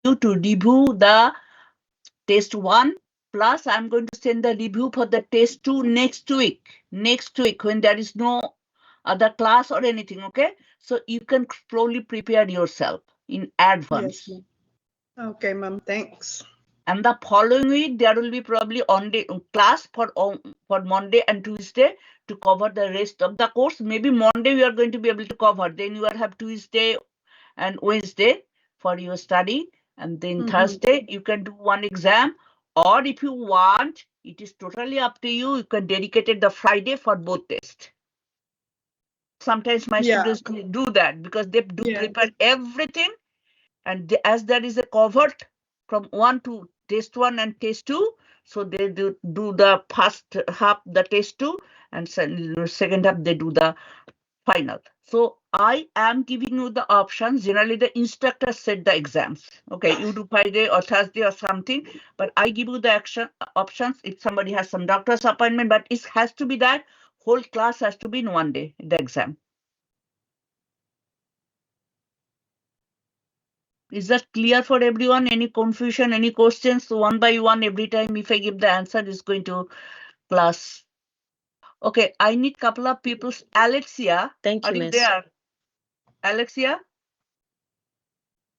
you to review the test 1, plus I'm going to send the review for the test 2 next week. Next week, when there is no other class or anything, okay? So you can slowly prepare yourself in advance. Yes, ma'am. Okay, ma'am. Thanks. And the following week, there will be probably class for Monday and Tuesday to cover the rest of the course. Maybe Monday we are going to be able to cover. Then you will have Tuesday and Wednesday for your study. And then Thursday, you can do one exam. Or if you want, it is totally up to you. You can dedicate it the Friday for both tests. Sometimes my students do that because they do prepare everything. And as there is a covert from 1 to test 1 and test 2, so they do the first half the test 2 and second half they do the final. So I am giving you the options. Generally the instructor set the exams. Okay, you do Friday or Thursday or something, but I give you the options if somebody has some doctor's appointment, but it has to be that whole class has to be in one day, the exam. Is that clear for everyone? Any confusion, any questions? One by one, every time if I give the answer, is going to class. Okay, I need couple of people. Alexia, Thank you, are you Miss. there? Alexia?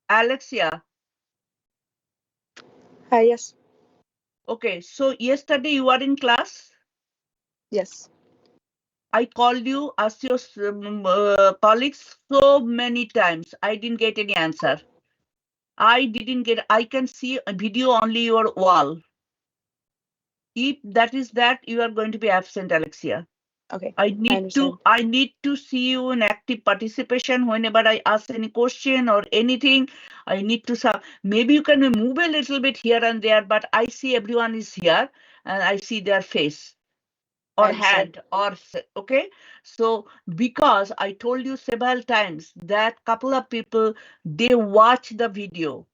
Alexia? Yes. Okay, so yesterday you were in class. Yes. I called you, asked your colleagues so many times. I didn't get any answer. I can see a video only your wall. If that is that, you are going to be absent, Alexia. Okay. I need to see you in active participation whenever I ask any question or anything. I need to maybe you can move a little bit here and there, but I see everyone is here and I see their face or hand or okay. So because I told you several times that couple of people, they watch the video.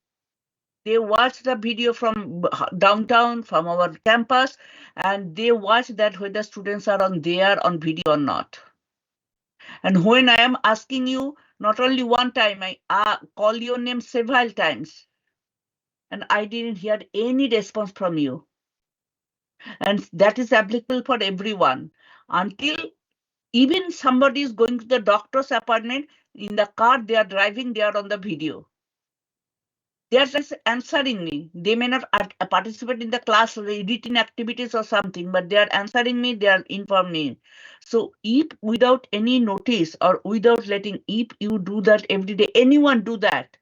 They watch the video from downtown, from our campus, and they watch that whether students are on video or not. And when I am asking you, not only one time, I call your name several times, and I didn't hear any response from you. And that is applicable for everyone. Until even somebody is going to the doctor's appointment, in the car they are driving, they are on the video. They are just answering me. They may not participate in the class written activities or something, but they are answering me, they are informing me. So if without any notice or without letting, if you do that every day, anyone do that,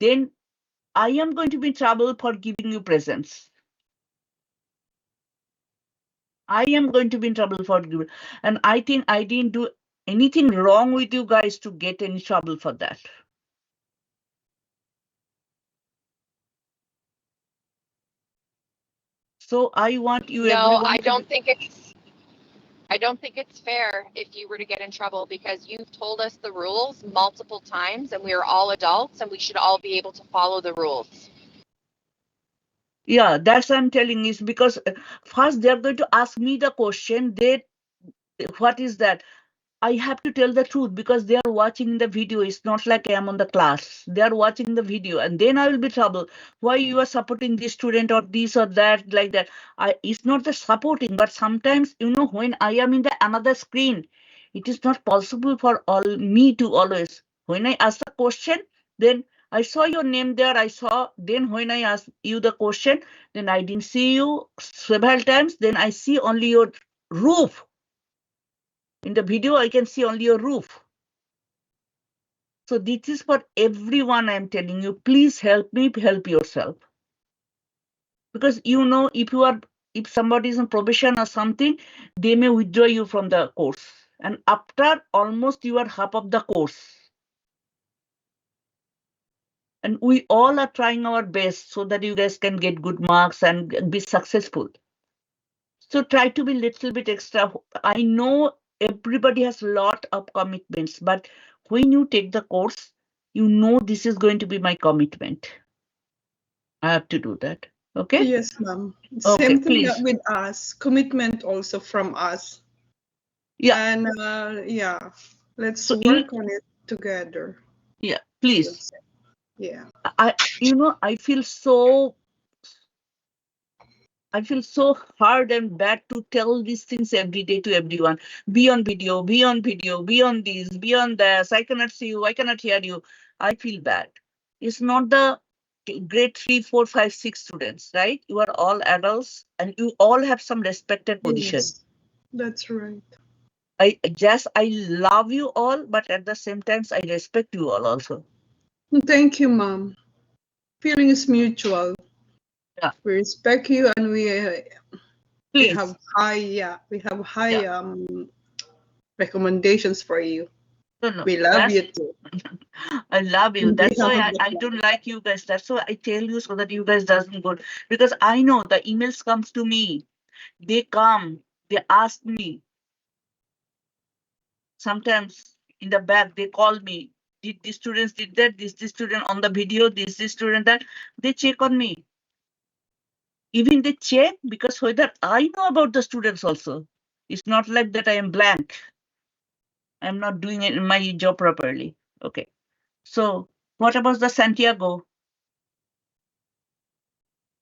then I am going to be in trouble for giving you presents. I am going to be in trouble for giving, and I think I didn't do anything wrong with you guys to get any trouble for that. So I want you. No, I don't think it's fair if you were to get in trouble, because you've told us the rules multiple times and we are all adults and we should all be able to follow the rules. Yeah, that's what I'm telling is because first they're going to ask me the question, what is that? I have to tell the truth because they are watching the video. It's not like I am on the class. They are watching the video, and then I will be trouble. Why you are supporting this student or this or that, like that? It's not the supporting, but sometimes, when I am in the another screen, it is not possible for me to always. When I ask the question, then I saw your name there. Then when I asked you the question, then I didn't see you several times. Then I see only your roof. In the video, I can see only your roof. So this is for everyone I'm telling you. Please help me, help yourself. Because if somebody is on probation or something, they may withdraw you from the course. And after almost you are half of the course. And we all are trying our best so that you guys can get good marks and be successful. So try to be a little bit extra. I know everybody has a lot of commitments, but when you take the course, this is going to be my commitment. I have to do that. Okay? Yes, ma'am. Okay, Same thing please. with us. Commitment also from us. Yeah. And let's work on it together. Yeah, please. Yeah. I feel so hard and bad to tell these things every day to everyone. Be on video, be on video, be on this, be on this. I cannot see you, I cannot hear you. I feel bad. It's not the grade 3, 4, 5, 6 students, right? You are all adults and you all have some respected position. Yes, that's right. I love you all, but at the same time, I respect you all also. Thank you, Mom. Feeling is mutual. Yeah. We respect you and we Please. have high recommendations for you. No, We love you too. I love you. That's why Yeah. I don't like you guys. That's why I tell you so that you guys doesn't go. Because I know the emails comes to me. They come. They ask me. Sometimes in the back they call me. Did the students did that? This student on the video? This student that? They check on me. Even they check because whether I know about the students also. It's not like that I am blank. I'm not doing it in my job properly. Okay. So what about the Santiago?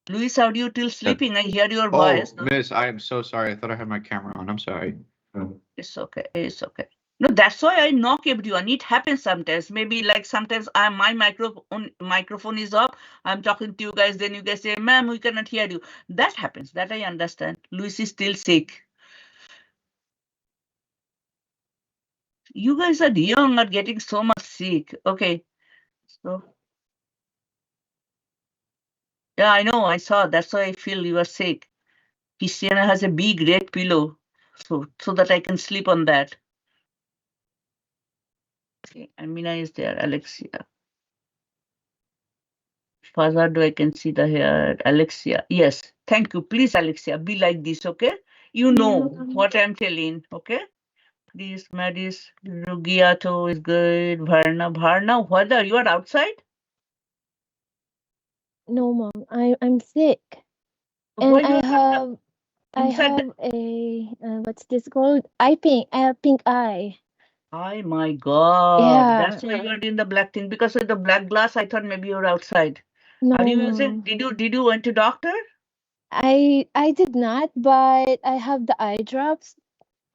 Luis, are you still sleeping? I hear your voice. Oh, Miss, I am so sorry. I thought I had my camera on. I'm sorry. It's okay. It's okay. No, that's why I knock everyone. It happens sometimes. Maybe like sometimes my microphone is off. I'm talking to you guys. Then you guys say, "Ma'am, we cannot hear you." That happens. That I understand. Luis is still sick. You guys are young, are getting so much sick. Okay. So yeah, I know. I saw. That's why I feel you are sick. Christiana has a big red pillow, so that I can sleep on that. Okay, Amina is there. Alexia. Fazado, I can see the hair. Alexia. Yes. Thank you. Please, Alexia, be like this, okay? You know what I'm telling, okay? Please, Madis, Rugiato is good. Bharna, whether you are outside? No, Mom. I'm sick, and Why I you are not have inside a what's this called? Pink eye. Oh my God. Yeah. That's why you are in the black thing. Because with the black glass, I thought maybe you're outside. No, Are you using? Mom. Did you went to doctor? I did not, but I have the eye drops.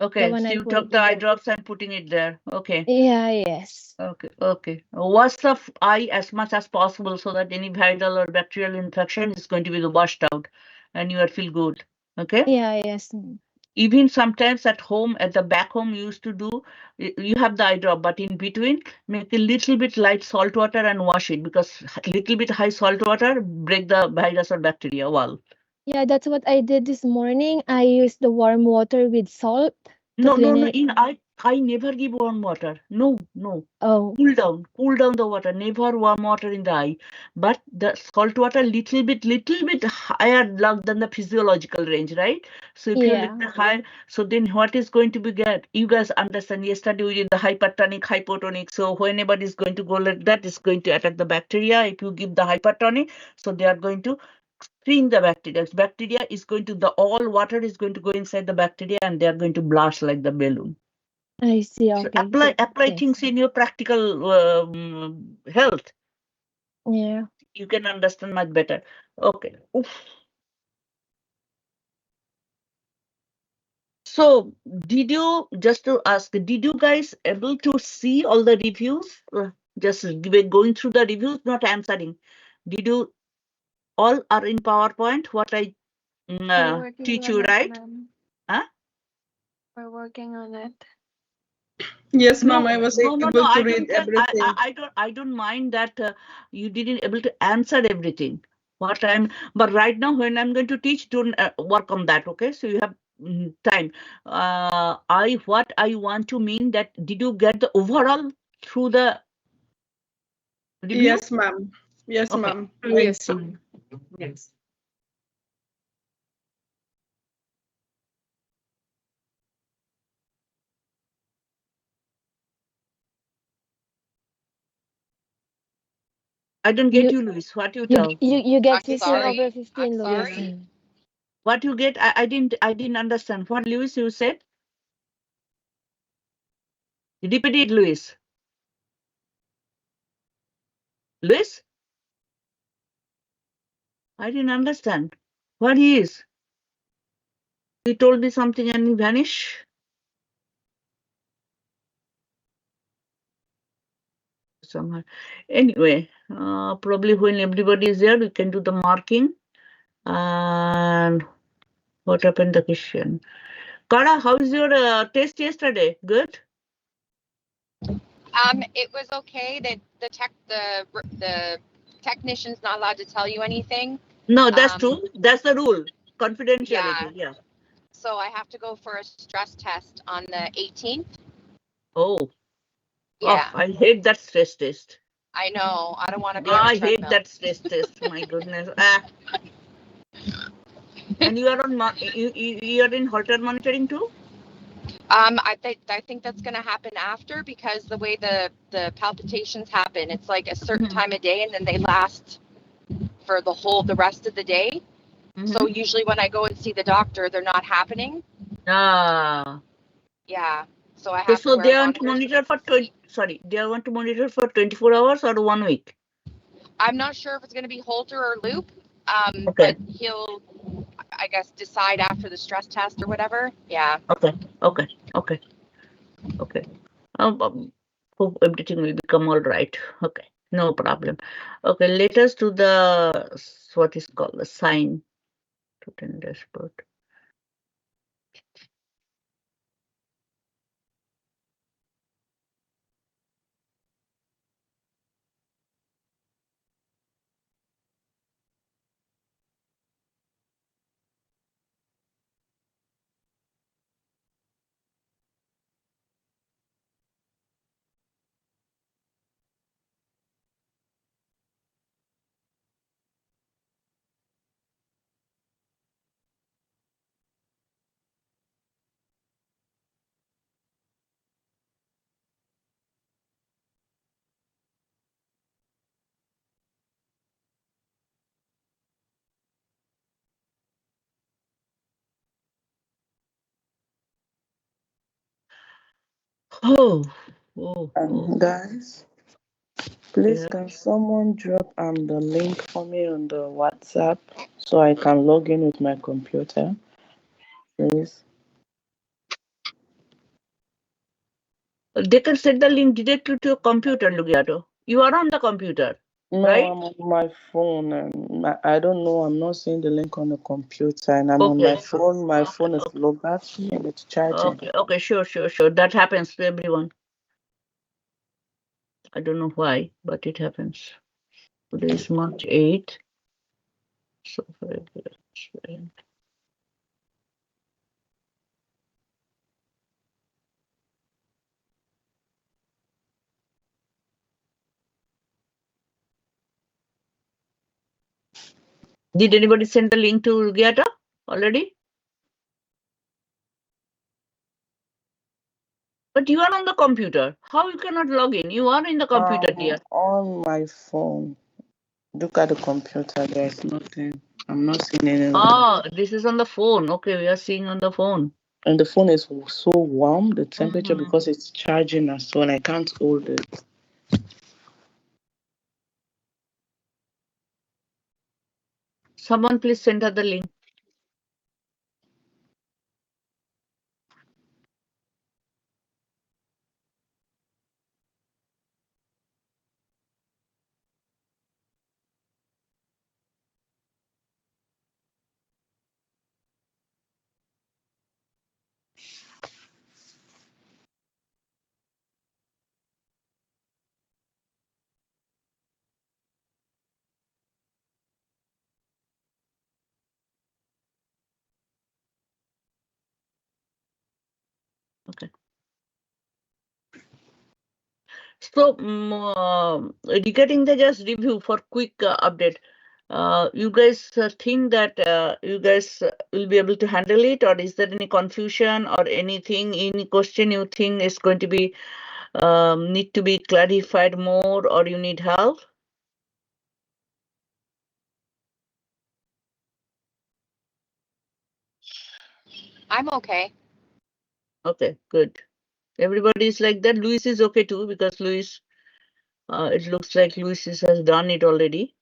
The Okay, one so I you put. took the eye drops and putting it there. Okay. Yeah. Yes. Okay. Wash the eye as much as possible so that any viral or bacterial infection is going to be washed out and you will feel good. Okay. Yeah. Yes. Mom. Even sometimes at home, at the back home, you used to do, you have the eye drop, but in between, make a little bit light salt water and wash it because little bit high salt water break the virus or bacteria wall. Yeah, that's what I did this morning. I used the warm water with salt to No. clean it. In I never give warm water. No. Oh. Cool down the water. Never warm water in the eye. But the salt water little bit higher than the physiological range, right? So if you Yeah. little higher, so then what is going to be get? You guys understand? Yesterday we did the hypertonic, hypotonic. So whenever it's going to go like that, it's going to attack the bacteria. If you give the hypertonic, so they are going to clean the bacteria. Bacteria is going to all water is going to go inside the bacteria and they are going to blast like the balloon. I see. So Okay. apply Yes. things in your practical health. Yeah. You can understand much better. Okay. Oof. So did you, just to ask, did you guys able to see all the reviews? Just going through the reviews, not answering. Did you all are in PowerPoint? What I teach you, right? Huh? We're working on it. Yes, Mom, I was No. able to I read don't. everything. I don't mind that you didn't able to answer everything. But right now when I'm going to teach, don't work on that. Okay, so you have time. What I want to mean that did you get the overall through the review? Yes, Ma'am. Yes, Okay. Ma'am. Yes. Yes. I don't get you, Luis. What you tell? You get I'm 15 sorry. over 15, I'm Louis. sorry. What you get? I didn't understand. What Luis you said? Repeat it, Luis. Luis? I didn't understand. Where he is? He told me something and he vanished. Somehow. Anyway, probably when everybody is there, we can do the marking. And what happened the question? Kara, how is your test yesterday? Good? It was okay. The technician's not allowed to tell you anything. No, that's Um, true. That's the rule. Confidentiality. Yeah. So I have to go for a stress test on the 18th. Oh. Yeah, Oh, I hate that stress test. I know. I don't want to be on I a hate treadmill. that stress test. My goodness. And you are on you are in Holter monitoring too? I think that's going to happen after, because the way the palpitations happen, it's like a certain time of day and then they last for the rest of the day. So usually when I go and see the doctor, they're not happening. Ah. Yeah. So I have to So wear they want to monitors. monitor for they want to monitor for 24 hours or 1 week. I'm not sure if it's going to be Holter or Loop. Okay. But he'll, I guess, decide after the stress test or whatever. Yeah. Okay. Hope everything will become all right. Okay, no problem. Okay, let us do the what is called the sign to the dashboard. Oh. Guys, please Yeah. can someone drop the link for me on the WhatsApp so I can log in with my computer, please? They can send the link directly to your computer, Lugiato. You are on the computer, No, right? I'm on my phone and I don't know. I'm not seeing the link on the computer, and I'm on Okay. my phone. My phone is low battery and it's charging. Okay, sure. That happens to everyone. I don't know why, but it happens. Today is March 8th. So very good. Did anybody send the link to Rugiata already? But you are on the computer. How you cannot log in? You are in the computer, dear. On my phone. Look at the computer. There's nothing. I'm not seeing anything. Ah, this is on the phone. Okay, we are seeing on the phone. And the phone is so warm, the temperature, because it's charging as well. I can't hold it. Someone please send her the link. Okay. So, regarding the just review for quick update, you guys think that you guys will be able to handle it, or is there any confusion or anything, any question you think is going to be need to be clarified more, or you need help? I'm okay. Okay, good. Everybody is like that. Luis is okay too, because Luis, it looks like Luis has done it already.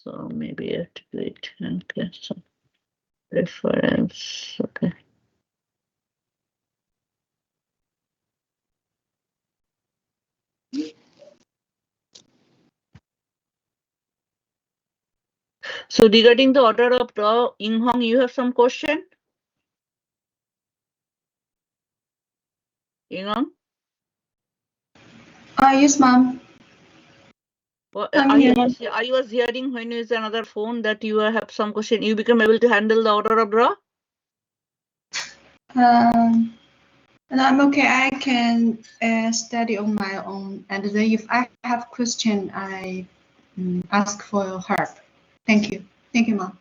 So maybe I have to do it. Okay, so reference. Okay. So regarding the order of draw, Ying Hong, you have some question? Ying Hong? Yes, ma'am. Well, I'm I here. was hearing when you use another phone that you have some question. You become able to handle the order of draw? And I'm okay. I can study on my own. And then if I have question, I ask for your help. Thank you. Thank you, ma'am.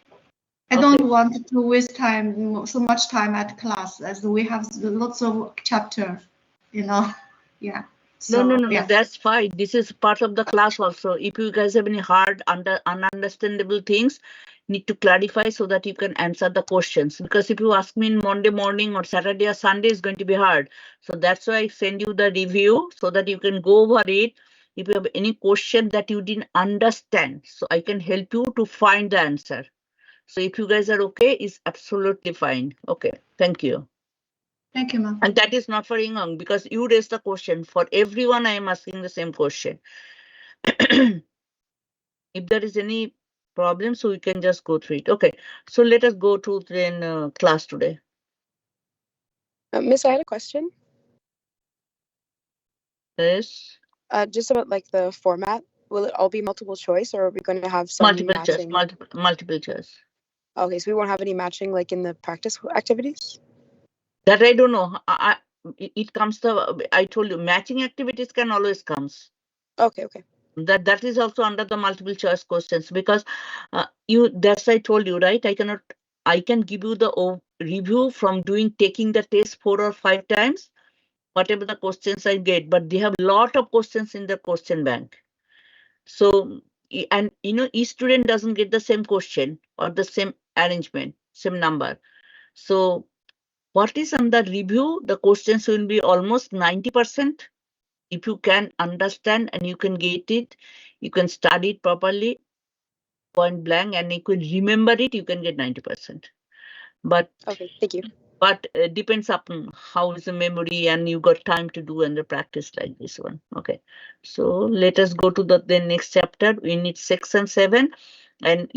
I Okay. don't want to waste time, so much time at class, as we have lots of chapter, you know. Yeah. No, So, no, yeah. that's fine. This is part of the class also. If you guys have any hard, ununderstandable things, need to clarify so that you can answer the questions. Because if you ask me in Monday morning or Saturday or Sunday, it's going to be hard. So that's why I send you the review so that you can go over it. If you have any question that you didn't understand, so I can help you to find the answer. So if you guys are okay, it's absolutely fine. Okay, thank you. Thank you, ma'am. And that is not for Ying Hong because you raised the question. For everyone, I am asking the same question. If there is any problem, so we can just go through it. Okay, so let us go to then class today. Miss, I had a question. Yes. Just about like the format. Will it all be multiple choice, or are we going to have some Multiple choice. matching? Multiple choice. Okay, so we won't have any matching like in the practice activities. That I don't know. It comes to. I told you, matching activities can always comes. Okay. That is also under the multiple choice questions because that's I told you, right? I can give you the review from taking the test 4 or 5 times, whatever the questions I get, but they have a lot of questions in the question bank. So, and each student doesn't get the same question or the same arrangement, same number. So what is under review? The questions will be almost 90%. If you can understand and you can get it, you can study it properly, point blank, and you can remember it, you can get 90%. But Okay, thank you. But depends upon how is the memory and you got time to do and the practice like this one. Okay, so let us go to the next chapter. Unit 6 and 7, and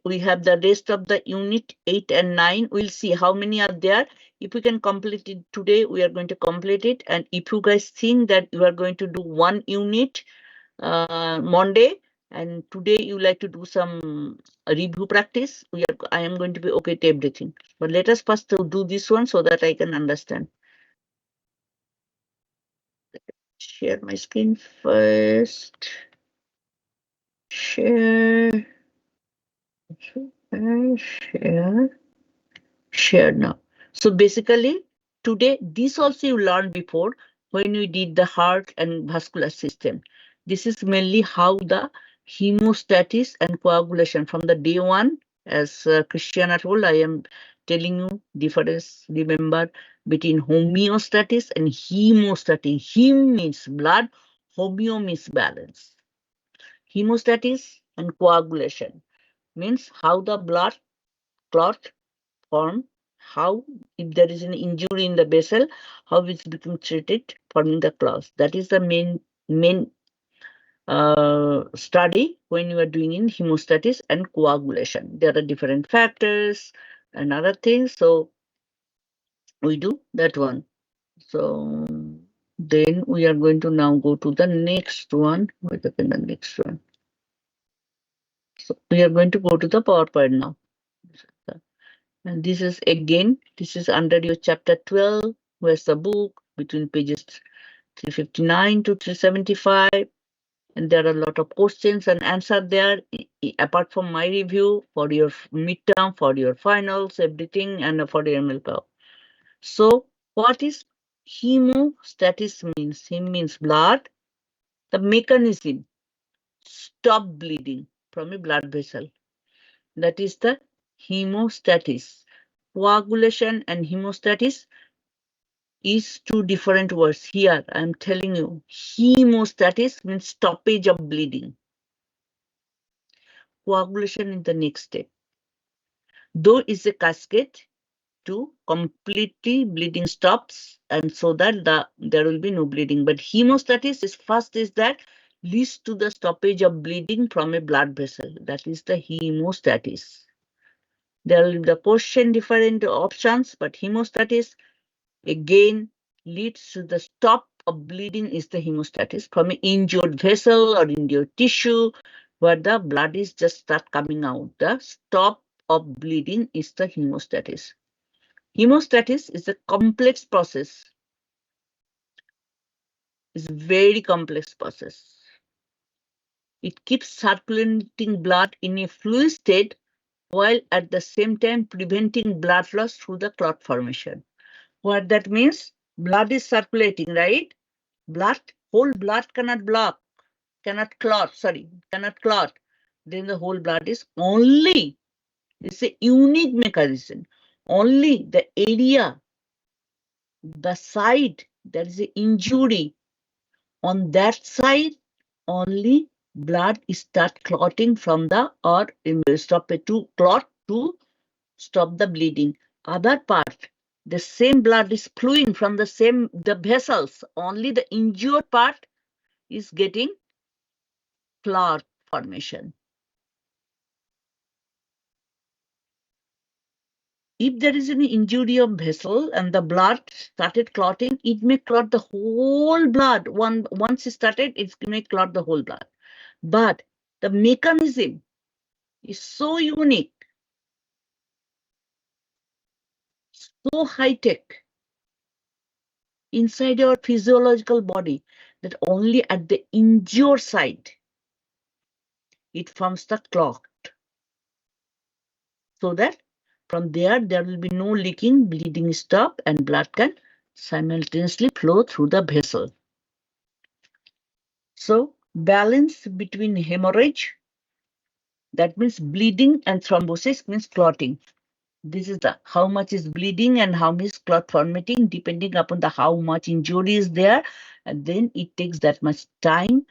we have the rest of the unit 8 and 9. We'll see how many are there. If we can complete it today, we are going to complete it. And if you guys think that you are going to do one unit Monday, and today you like to do some review practice, I am going to be okay to everything. But let us first do this one so that I can understand. Share my screen first. Share now. So basically, today, this also you learned before when we did the heart and vascular system. This is mainly how the hemostasis and coagulation from the day one, as Christiana told, I am telling you difference, remember, between homeostasis and hemostasis. Hem means blood, homeo means balance. Hemostasis and coagulation means how the blood clot form, how if there is an injury in the vessel, how it's become treated, forming the clots. That is the main study when you are doing in hemostasis and coagulation. There are different factors and other things, so we do that one. So then we are going to now go to the next one. Wait a minute, the next one. So we are going to go to the PowerPoint now. And this is again, this is under your chapter 12, where's the book between pages 359 to 375. And there are a lot of questions and answers there, apart from my review for your midterm, for your finals, everything, and for your MLPAO. So what is hemostasis means? Hem means blood. The mechanism, stop bleeding from a blood vessel. That is the hemostasis. Coagulation and hemostasis is two different words. Here I am telling you, hemostasis means stoppage of bleeding. coagulation in the next step. Though is a cascade to completely bleeding stops and so that there will be no bleeding. But hemostasis is first is that leads to the stoppage of bleeding from a blood vessel. That is the hemostasis. There will be the question different options, but hemostasis again leads to the stop of bleeding is the hemostasis from an injured vessel or injured tissue where the blood is just start coming out. The stop of bleeding is the hemostasis. Hemostasis is a complex process. It's a very complex process. It keeps circulating blood in a fluid state while at the same time preventing blood loss through the clot formation. What that means? Blood is circulating, right? Whole blood cannot clot. Then the whole blood is only, it's a unique mechanism. Only the area, the side, there is an injury. On that side, only blood is start clotting from the or stop it to clot to stop the bleeding. Other part, the same blood is flowing from the vessels. Only the injured part is getting clot formation. If there is any injury of vessel and the blood started clotting, it may clot the whole blood. Once it started, it may clot the whole blood. But the mechanism is so unique, so high-tech inside our physiological body that only at the injured side it forms the clot. So that from there will be no leaking, bleeding stop, and blood can simultaneously flow through the vessel. So balance between hemorrhage, that means bleeding, and thrombosis means clotting. This is the how much is bleeding and how much is clot formatting, depending upon the how much injury is there, and then it takes that much time,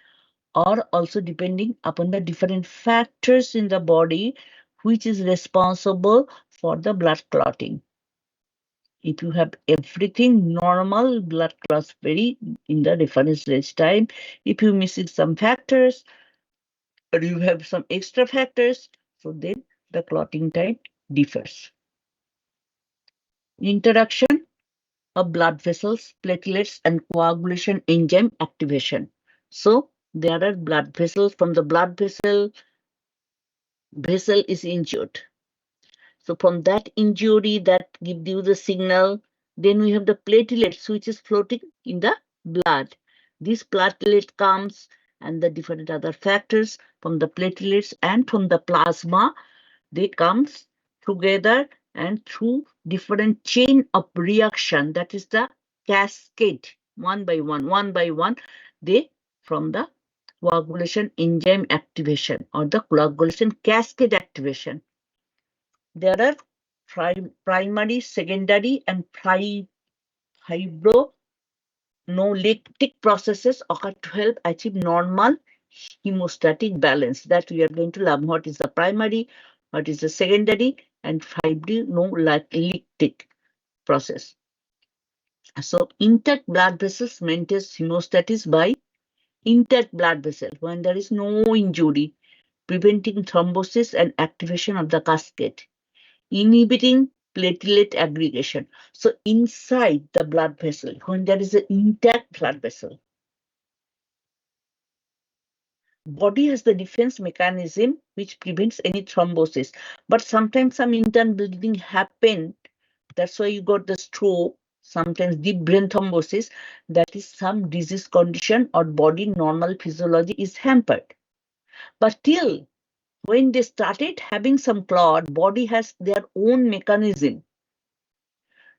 or also depending upon the different factors in the body which is responsible for the blood clotting. If you have everything normal, blood clots vary in the reference range time. If you miss some factors, or you have some extra factors, so then the clotting time differs. Interaction of blood vessels, platelets, and coagulation enzyme activation. So there are blood vessels. From the blood vessel is injured. So from that injury that gives you the signal, then we have the platelets which is floating in the blood. This platelet comes and the different other factors from the platelets and from the plasma, they comes together and through different chain of reaction, that is the cascade, one by one, they from the coagulation enzyme activation or the coagulation cascade activation. There are primary, secondary, and fibrinolytic processes occur to help achieve normal hemostatic balance. That we are going to learn what is the primary, what is the secondary, and fibrinolytic process. So intact blood vessels maintains hemostasis by intact blood vessel when there is no injury, preventing thrombosis and activation of the cascade, inhibiting platelet aggregation. So inside the blood vessel, when there is an intact blood vessel, body has the defense mechanism which prevents any thrombosis. But sometimes some internal bleeding happen. That's why you got the stroke, sometimes deep brain thrombosis. That is some disease condition or body normal physiology is hampered. But till when they started having some clot, body has their own mechanism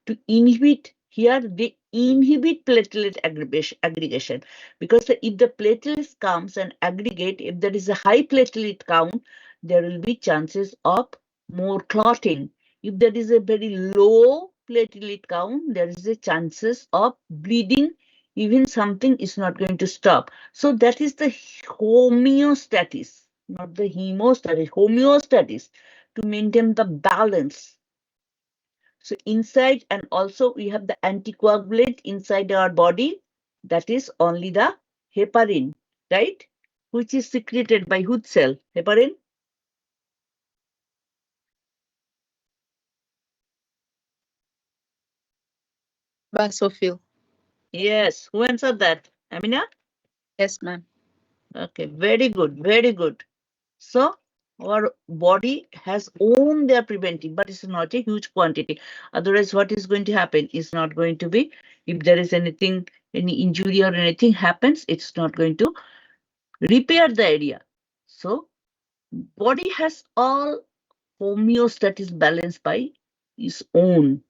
to inhibit. Here they inhibit platelet aggregation, because if the platelets comes and aggregate, if there is a high platelet count, there will be chances of more clotting. If there is a very low platelet count, there is a chances of bleeding. Even something is not going to stop. So that is the homeostasis. not the hemostasis, homeostasis, to maintain the balance. So inside, and also we have the anticoagulant inside our body, that is only the heparin, right? Which is secreted by which cell? Heparin? Basophil. Yes. Who answered that? Amina? Yes, ma'am. Okay, very good, very good. So our body has owned their preventive, but it's not a huge quantity. Otherwise, what is going to happen is not going to be, if there is anything, any injury or anything happens, it's not going to repair the area. So body has all homeostasis balanced by its own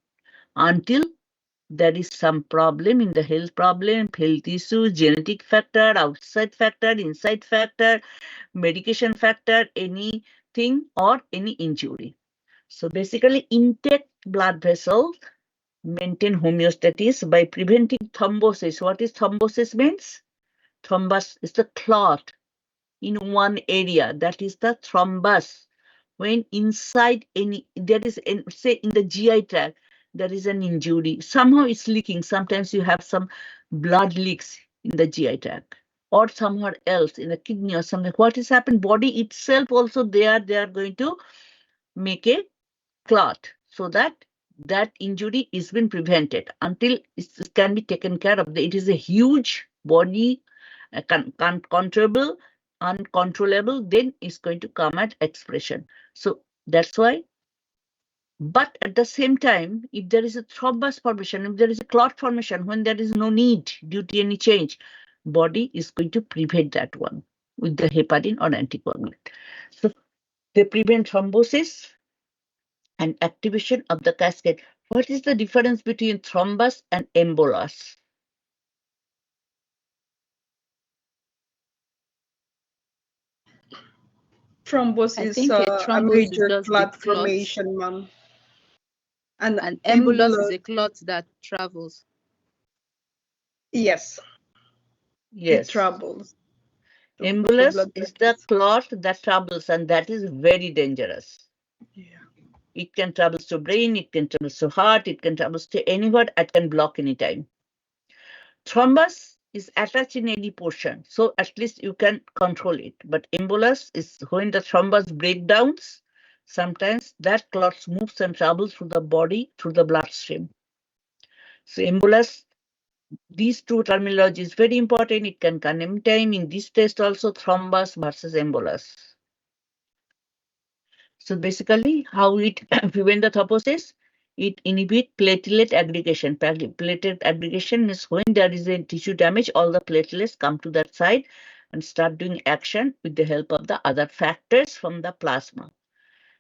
until there is some problem in the health problem, health issue, genetic factor, outside factor, inside factor, medication factor, anything or any injury. So basically intact blood vessels maintain homeostasis by preventing thrombosis. What is thrombosis means? Thrombus is the clot in one area, that is the thrombus. When inside any, there is, say in the GI tract, there is an injury, somehow it's leaking. Sometimes you have some blood leaks in the GI tract or somewhere else in the kidney or something. What is happened? Body itself also, they are going to make a clot so that that injury is been prevented until it can be taken care of. It is a huge body, uncontrollable, then it's going to come at expression. So that's why. But at the same time, if there is a thrombus formation, if there is a clot formation, when there is no need due to any change, body is going to prevent that one with the heparin or anticoagulant. So they prevent thrombosis and activation of the cascade. What is the difference between thrombus and embolus? Thrombus I is think a a thrombus is major just the clot clot. formation, ma'am. And An embolus is embolus, a clot that travels. yes, it Yes. travels. through the Embolus blood is the vessels. clot that travels, and that is very dangerous. Yeah. It can travel to brain, it can travel to heart, it can travel to anywhere, it can block anytime. Thrombus is attached in any portion, so at least you can control it. But embolus is when the thrombus breakdowns, sometimes that clot moves and travels through the body, through the bloodstream. So embolus, these two terminology is very important. It can come anytime in this test also, thrombus versus embolus. So basically, how it prevent the thrombosis? It inhibits platelet aggregation. Platelet aggregation is when there is a tissue damage, all the platelets come to that side and start doing action with the help of the other factors from the plasma.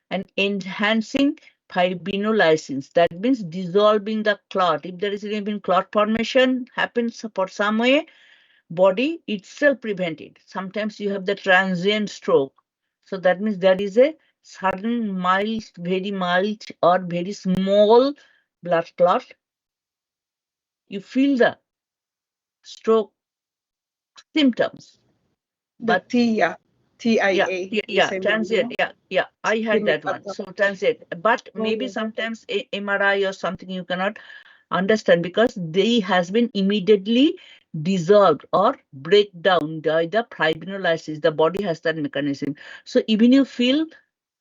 And enhancing fibrinolysis, that means dissolving the clot. If there is even clot formation happens for some way, body itself prevent it. Sometimes you have the transient stroke. So that means there is a sudden mild, very mild or very small blood clot. You feel the stroke symptoms. But TIA, transient. Yeah, I had that one. So transient, but maybe sometimes a MRI or something you cannot understand because they has been immediately dissolved or break down by the fibrinolysis. The body has that mechanism. So even you feel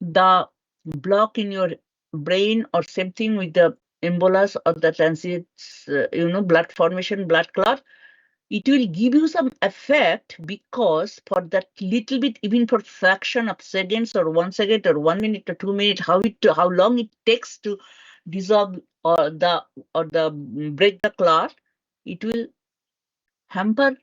the block in your brain or something with the embolus or the transient, blood formation, blood clot, it will give you some effect because for that little bit, even for fraction of seconds or 1 second or 1 minute or 2 minutes, how long it takes to dissolve or break the clot, it will hamper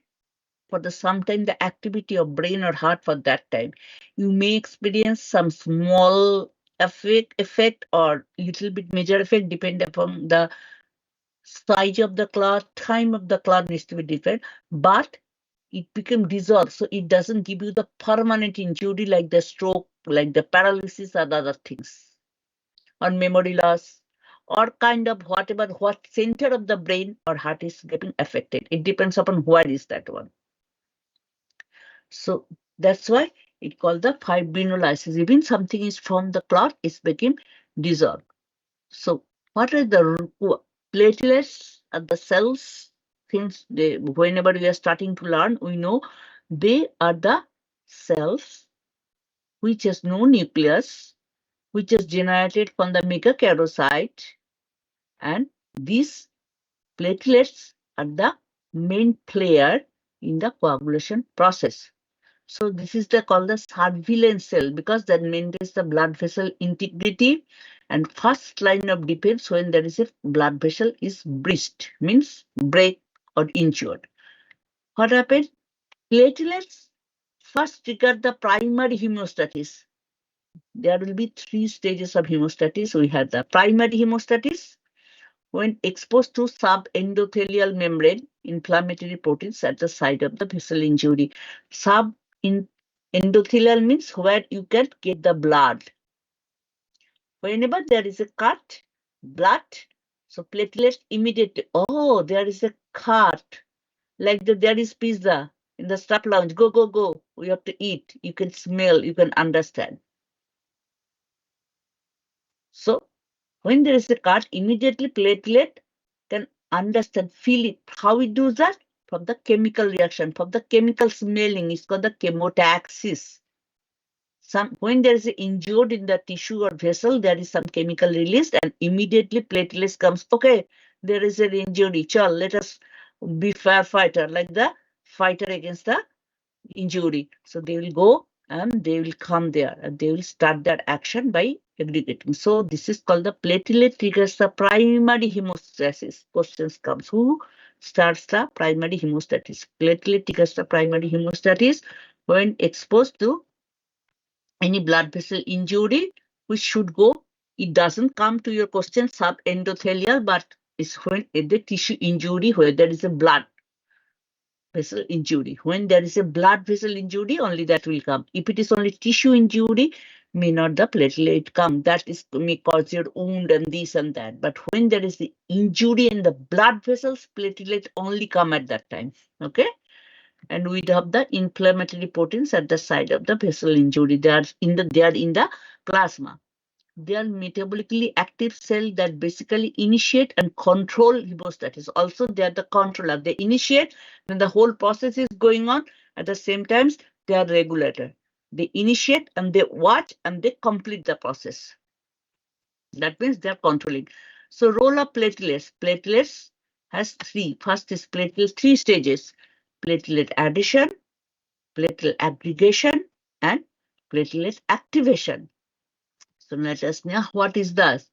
for the sometime the activity of brain or heart for that time. You may experience some small effect or little bit major effect depending upon the size of the clot, time of the clot needs to be different, but it became dissolved, so it doesn't give you the permanent injury like the stroke, like the paralysis or the other things, or memory loss, or kind of what center of the brain or heart is getting affected. It depends upon where is that one. So that's why It called the fibrinolysis. Even something is from the clot, it's became dissolved. So what are the platelets are the cells? Since whenever we are starting to learn, we know they are the cells which has no nucleus, which is generated from the megakaryocyte, and these platelets are the main player in the coagulation process. So this is called the surveillance cell because that maintains the blood vessel integrity and first line of defense when there is a blood vessel is breached, means break or injured. What happens? Platelets first trigger the primary hemostasis. There will be 3 stages of hemostasis. We have the primary hemostasis when exposed to subendothelial membrane inflammatory proteins at the site of the vessel injury. Subendothelial means where you can get the blood. Whenever there is a cut, blood, so platelets immediately, oh, there is a cut. Like there is pizza in the staff lounge. Go, go, go. We have to eat. You can smell, you can understand. So when there is a cut, immediately platelet can understand, feel it. How it does that? From the chemical reaction, from the chemical smelling. It's called the chemotaxis. When there is an injured in the tissue or vessel, there is some chemical released, and immediately platelets comes. Okay, there is an injury. Chal, let us be fair fighter, like the fighter against the injury. So they will go and they will come there and they will start their action by aggregating. So this is called the platelet triggers the primary hemostasis. Questions comes. Who starts the primary hemostasis? Platelet triggers the primary hemostasis when exposed to any blood vessel injury, which should go. It doesn't come to your question subendothelial, but it's when the tissue injury where there is a blood vessel injury. When there is a blood vessel injury, only that will come. If it is only tissue injury, may not the platelet come. That is may cause your wound and this and that. But when there is the injury in the blood vessels, platelet only come at that time. Okay. And we have the inflammatory proteins at the side of the vessel injury. They are in the plasma. They are metabolically active cells that basically initiate and control hemostasis. Also, they are the controller. They initiate when the whole process is going on. At the same time, they are regulator. They initiate and they watch and they complete the process. That means they are controlling. So, role of platelets. Platelets has 3. First is platelet 3 stages: platelet addition, platelet aggregation, and platelet activation. So let us know what is that.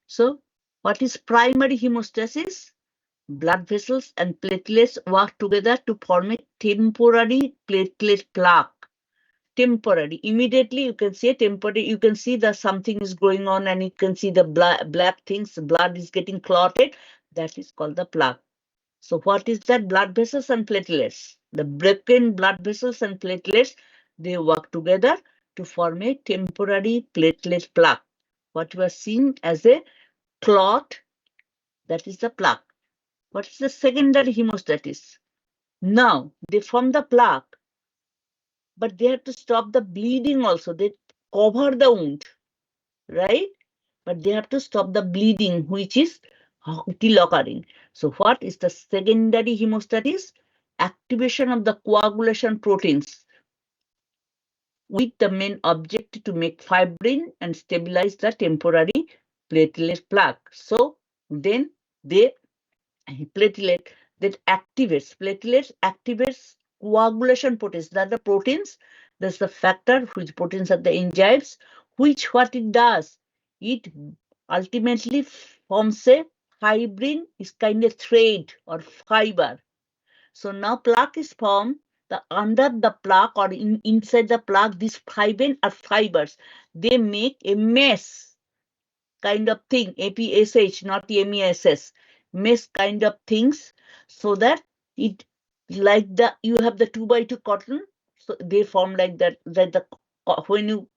So what is primary hemostasis? Blood vessels and platelets work together to form a temporary platelet plaque. Temporary. Immediately you can see temporary. You can see that something is going on and you can see the black things. Blood is getting clotted. That is called the plaque. So what is that? Blood vessels and platelets. The broken blood vessels and platelets, they work together to form a temporary platelet plaque. What we are seeing as a clot, that is the plaque. What is the secondary hemostasis? Now, they form the plaque, but they have to stop the bleeding also. They cover the wound, right? But they have to stop the bleeding, which is still occurring. So what is the secondary hemostasis? Activation of the coagulation proteins with the main object to make fibrin and stabilize the temporary platelet plaque. So then they platelet that activates coagulation proteins. That the proteins, that's the factor which proteins are the enzymes, which what it does, it ultimately forms a fibrin, is kind of thread or fiber. So now plaque is formed. Under the plaque or inside the plaque, these fibrin are fibers. They make a mesh kind of thing, APSH, not MESS, mesh kind of things, so that it like you have the 2x2 cotton, so they form like that. When you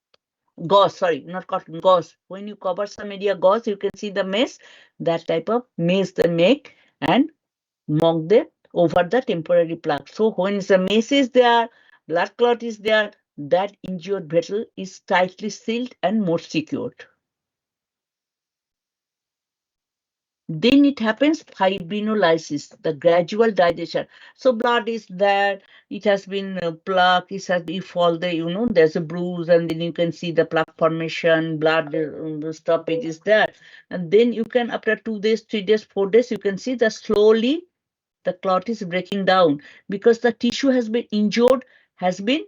gauze, sorry, not cotton, gauze. When you cover some area gauze, you can see the mesh. That type of mesh they make and mock them over the temporary plaque. So when the mesh is there, blood clot is there, that injured vessel is tightly sealed and more secured. Then it happens fibrinolysis, the gradual digestion. So blood is there, it has been plaque, it has been fall there, there's a bruise, and then you can see the plaque formation, blood stoppage is there. And then you can, after 2 days, 3 days, 4 days, you can see that slowly the clot is breaking down because the tissue has been injured, has been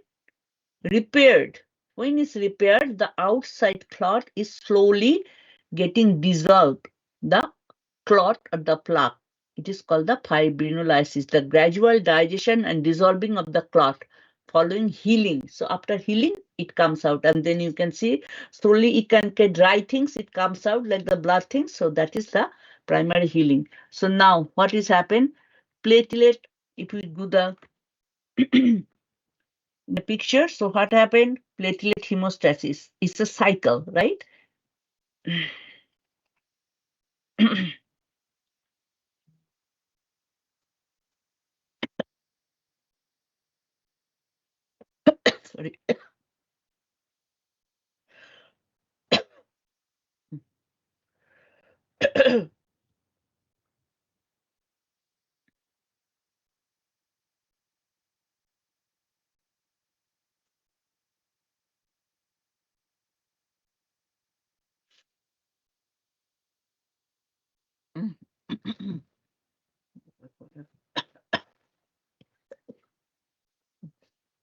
repaired. When it's repaired, the outside clot is slowly getting dissolved. The clot or the plaque. It is called the fibrinolysis, the gradual digestion and dissolving of the clot following healing. So after healing, it comes out, and then you can see slowly it can get dry things, it comes out like the blood things. So that is the primary healing. So now what is happened? Platelet, if we do the the picture, so what happened? Platelet hemostasis. It's a cycle, right? Sorry.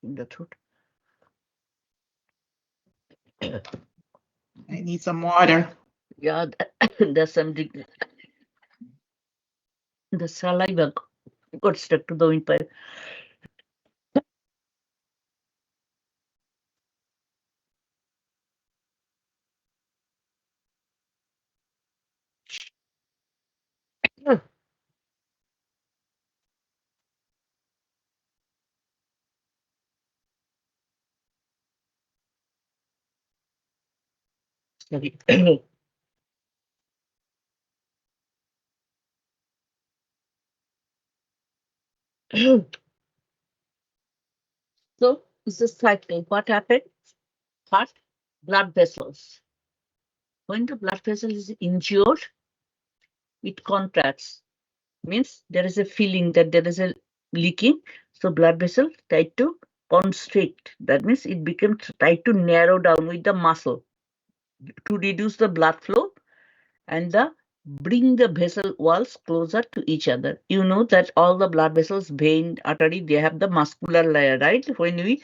In the throat. I need some water. Yeah, there's some the saliva got stuck to the windpipe. Sorry. So it's a cycle. What happened? First, blood vessels. When the blood vessel is injured, it contracts. Means there is a feeling that there is a leaking. So blood vessel tried to constrict. That means it became tried to narrow down with the muscle to reduce the blood flow and bring the vessel walls closer to each other. You know that all the blood vessels, vein, artery, they have the muscular layer, right? When we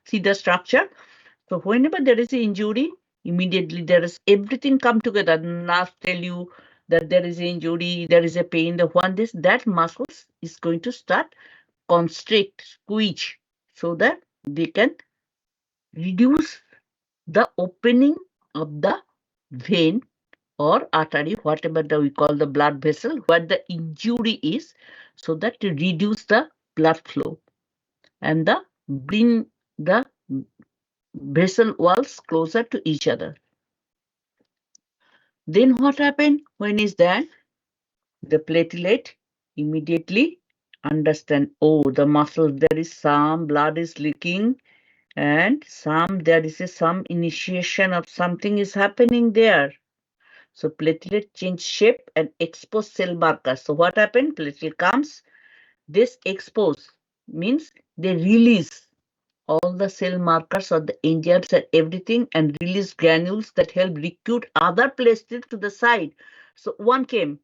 see the structure. So whenever there is an injury, immediately there is everything come together. Nurse tell you that there is an injury, there is a pain, the one this, that muscles is going to start constrict, squeeze, so that they can reduce the opening of the vein or artery, whatever we call the blood vessel, where the injury is, so that to reduce the blood flow and bring the vessel walls closer to each other. Then what happened? When is that? The platelet immediately understand, oh, the muscle, there is some blood is leaking, and there is some initiation of something is happening there. So platelet change shape and expose cell markers. So what happened? Platelet comes, this expose means they release all the cell markers or the enzymes and everything, and release granules that help recruit other platelets to the side. So one came,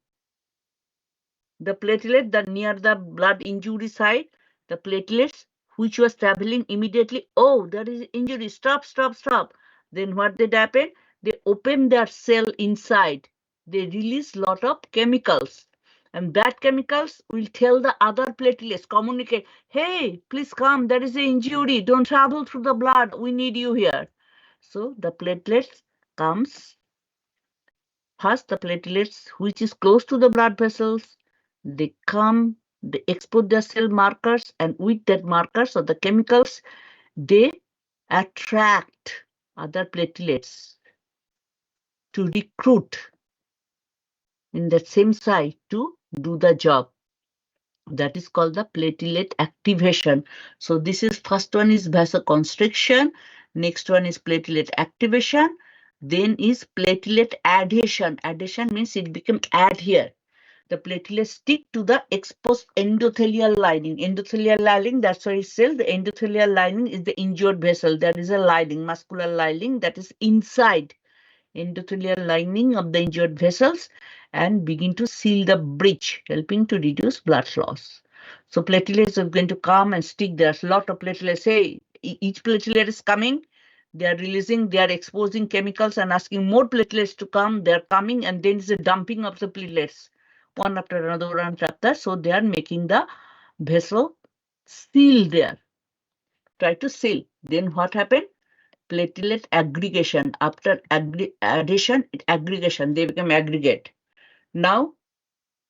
the platelet that near the blood injury side, the platelets which was traveling immediately, oh, there is injury, stop. Then what did happen? They open their cell inside. They release lot of chemicals. And that chemicals will tell the other platelets, communicate, hey, please come, there is an injury, don't travel through the blood, we need you here. So the platelets comes. First, the platelets, which is close to the blood vessels, they come, they expose their cell markers, and with that markers or the chemicals, they attract other platelets to recruit in that same site to do the job. That is called the platelet activation. So this is first one is vasoconstriction, next one is platelet activation, then is platelet adhesion. Adhesion means it become adhere. The platelets stick to the exposed endothelial lining. Endothelial lining, that's why it says the endothelial lining is the injured vessel. There is a lining, muscular lining that is inside endothelial lining of the injured vessels and begin to seal the breach, helping to reduce blood loss. So platelets are going to come and stick. There's a lot of platelets. Hey, each platelet is coming. They are releasing, they are exposing chemicals and asking more platelets to come. They are coming, and then it's a dumping of the platelets, one after another, one after another. So they are making the vessel seal there. Try to seal. Then what happened? Platelet aggregation. After addition, aggregation, they become aggregate. Now,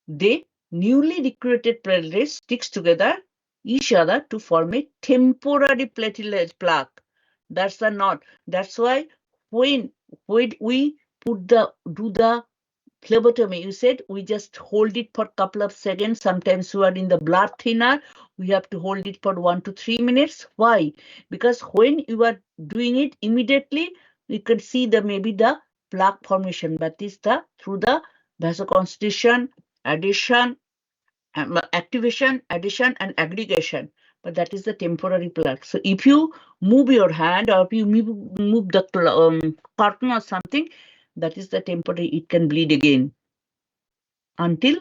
they newly recruited platelets sticks together each other to form a temporary platelet plaque. That's the knot. That's why when we do the phlebotomy, you said we just hold it for a couple of seconds. Sometimes we are in the blood thinner, we have to hold it for 1 to 3 minutes. Why? Because when you are doing it immediately, you can see maybe the plaque formation, but this through the vasoconstriction, addition, activation, addition, and aggregation. But that is the temporary plaque. So if you move your hand or if you move the curtain or something, that is the temporary. It can bleed again until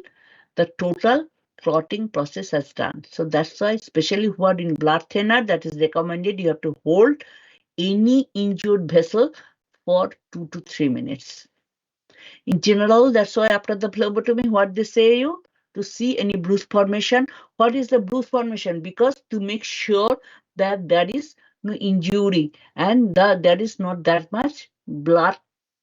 the total clotting process has done. So that's why, especially who are in blood thinner, that is recommended. You have to hold any injured vessel for 2 to 3 minutes. In general, that's why after the phlebotomy, what they say you to see any bruise formation. What is the bruise formation? Because to make sure that there is no injury and there is not that much blood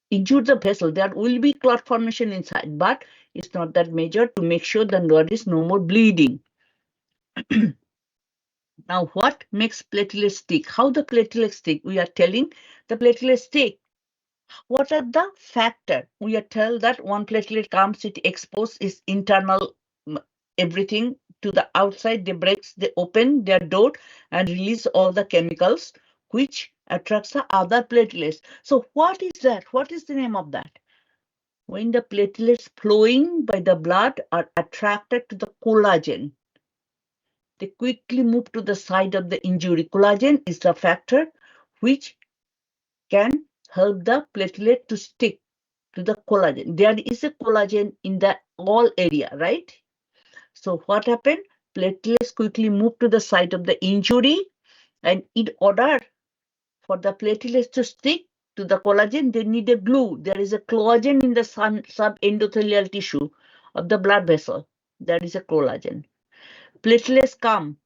injured the vessel. There will be clot formation inside, but it's not that major, to make sure that there is no more bleeding. Now, what makes platelet stick? How the platelet stick? We are telling the platelet stick. What are the factor? We are told that one platelet comes, it exposes its internal everything to the outside. They open their door and release all the chemicals which attracts the other platelets. So what is that? What is the name of that? When the platelets flowing by the blood are attracted to the collagen, they quickly move to the side of the injury. Collagen is the factor which can help the platelet to stick to the collagen. There is a collagen in the all area, right? So what happened? Platelets quickly move to the site of the injury, and in order for the platelets to stick to the collagen, they need a glue. There is a collagen in the subendothelial tissue of the blood vessel. There is a collagen. Platelets come,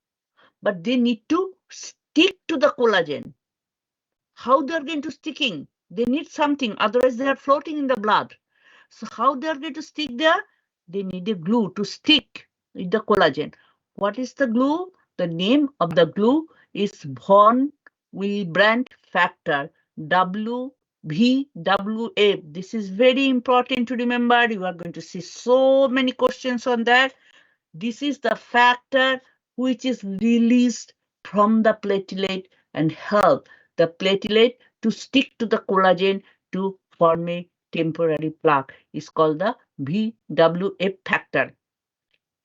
but they need to stick to the collagen. How they are going to sticking? They need something, otherwise they are floating in the blood. So how they are going to stick there? They need a glue to stick with the collagen. What is the glue? The name of the glue is von Willebrand factor, WVWF. This is very important to remember. You are going to see so many questions on that. This is the factor which is released from the platelet and help the platelet to stick to the collagen to form a temporary plaque. Is called the VWF factor.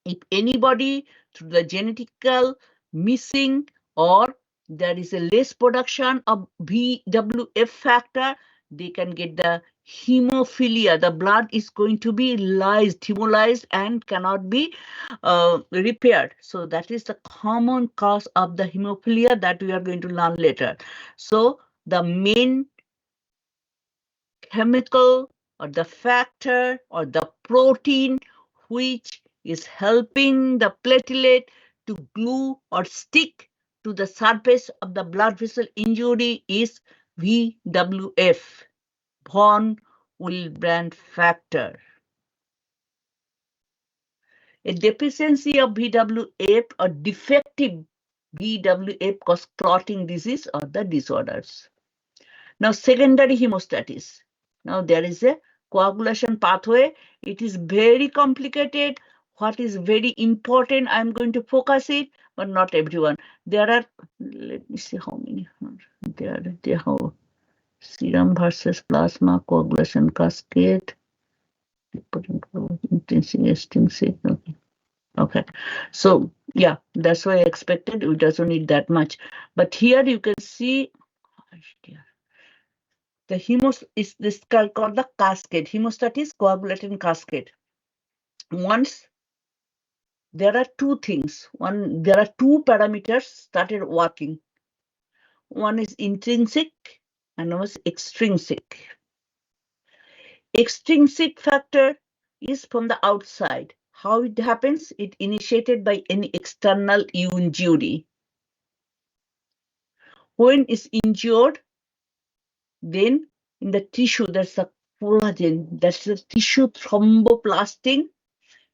If anybody through the genetical missing or there is a less production of VWF factor, they can get the hemophilia. The blood is going to be hemolyzed and cannot be repaired. So that is the common cause of the hemophilia that we are going to learn later. So the main chemical or the factor or the protein which is helping the platelet to glue or stick to the surface of the blood vessel injury is VWF, von Willebrand factor. A deficiency of VWF or defective VWF cause clotting disease or the disorders. Now, secondary hemostasis. Now, there is a coagulation pathway. It is very complicated. what is very important, I'm going to focus it, but not everyone. There are, let me see how many there how serum versus plasma coagulation cascade. Intensity. Okay, so yeah, that's why I expected. It doesn't need that much, but here you can see the is this called the cascade. Hemostasis coagulating cascade. Once there are two things. There are two parameters started working. One is intrinsic and one is extrinsic. Extrinsic factor is from the outside. How it happens? It initiated by any external injury. When it's injured, then in the tissue there's a collagen. That's the tissue thromboplastin.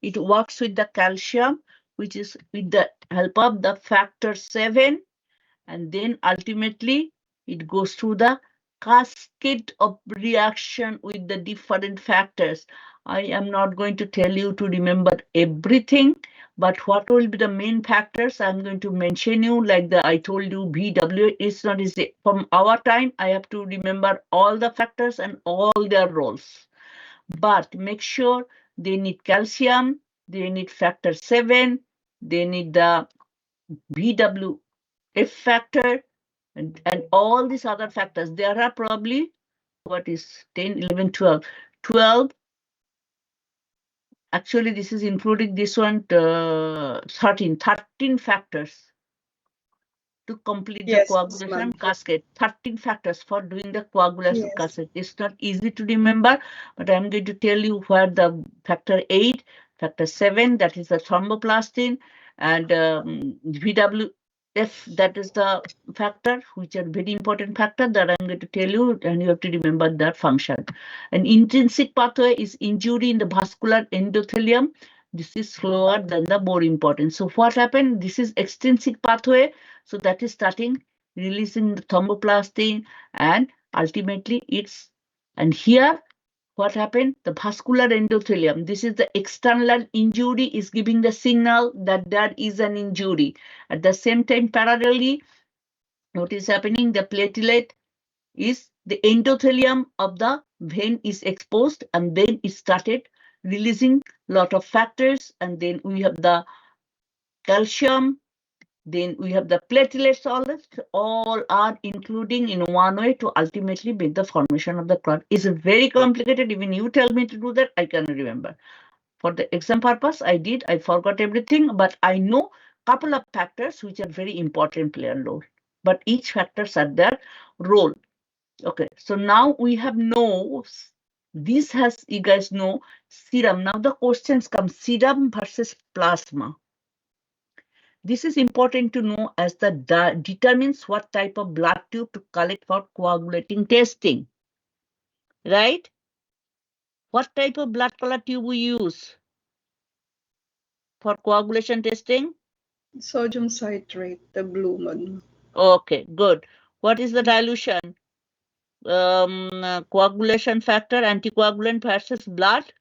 It works with the calcium, which is with the help of the factor 7, and then ultimately it goes through the cascade of reaction with the different factors. I am not going to tell you to remember everything, but what will be the main factors I'm going to mention you, like I told you, VW is not easy. From our time, I have to remember all the factors and all their roles. But make sure they need calcium, they need factor 7, they need the VWF factor, and all these other factors. There are probably, what is 10, 11, 12. 12, actually this is including this one, 13 factors to complete the Yes, coagulation ma'am. cascade. 13 factors for doing the coagulation Yes. cascade. It's not easy to remember, but I'm going to tell you where the factor 8, factor 7, that is the thromboplastin, and VWF, that is the factor, which are very important factor that I'm going to tell you, and you have to remember that function. An intrinsic pathway is injury in the vascular endothelium. This is slower than the more important. So what happened? This is extrinsic pathway. So that is starting releasing the thromboplastin, and ultimately and here what happened? The vascular endothelium, this is the external injury, is giving the signal that there is an injury. At the same time, parallelly, what is happening? The platelet is the endothelium of the vein is exposed, and then it started releasing lot of factors, and then we have the calcium, then we have the platelets, all are including in one way to ultimately make the formation of the clot. It's very complicated. Even you tell me to do that, I cannot remember. For the exam purpose, I forgot everything, but I know a couple of factors which are very important play a role. But each factors are their role. Okay, so now we have this has, you guys know, serum. Now the questions come, serum versus plasma. This is important to know as that determines what type of blood tube to collect for coagulating testing. Right? What type of blood color tube we use for coagulation testing? Sodium citrate, the blue one. Okay, good. What is the dilution? Coagulation factor, anticoagulant versus blood.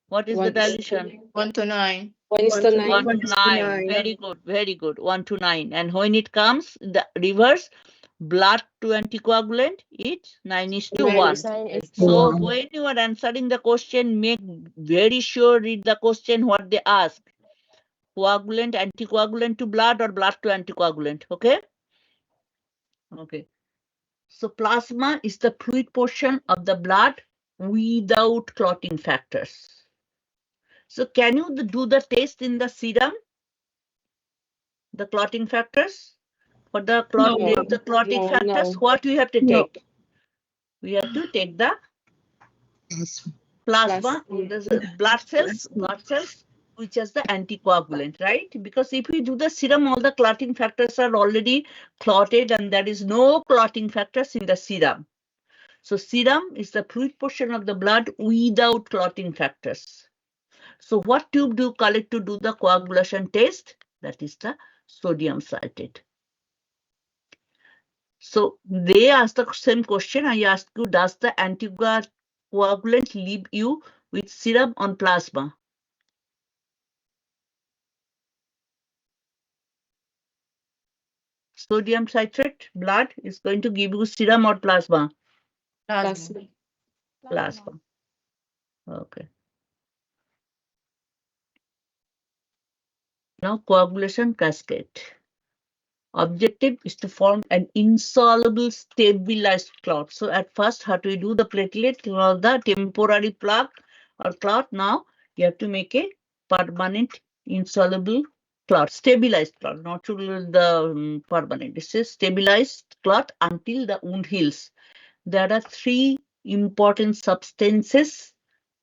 What is the dilution? 1:9. 1:9. 1:9. Very good, very good. 1:9. And when it comes the reverse, blood to anticoagulant, it's 9:1. So when you are answering the question, make very sure, read the question, what they ask. Coagulant, anticoagulant to blood, or blood to anticoagulant. Okay? Okay. So plasma is the fluid portion of the blood without clotting factors. So can you do the test in the serum? The clotting factors? For the clotting factors, what we have to take? We have to take the plasma, the blood cells, which is the anticoagulant, right? Because if we do the serum, all the clotting factors are already clotted, and there is no clotting factors in the serum. So serum is the fluid portion of the blood without clotting factors. So what tube do you collect to do the coagulation test? That is the sodium citrate. So they asked the same question. I asked you, does the anticoagulant leave you with serum on plasma? sodium citrate blood is going to give you serum or plasma? Plasma. Plasma. Okay. Now coagulation cascade. Objective is to form an insoluble stabilized clot. So at first, how do we do the platelet or the temporary plaque or clot? Now you have to make a permanent insoluble clot, stabilized clot, not to the permanent. This is stabilized clot until the wound heals. There are three important substances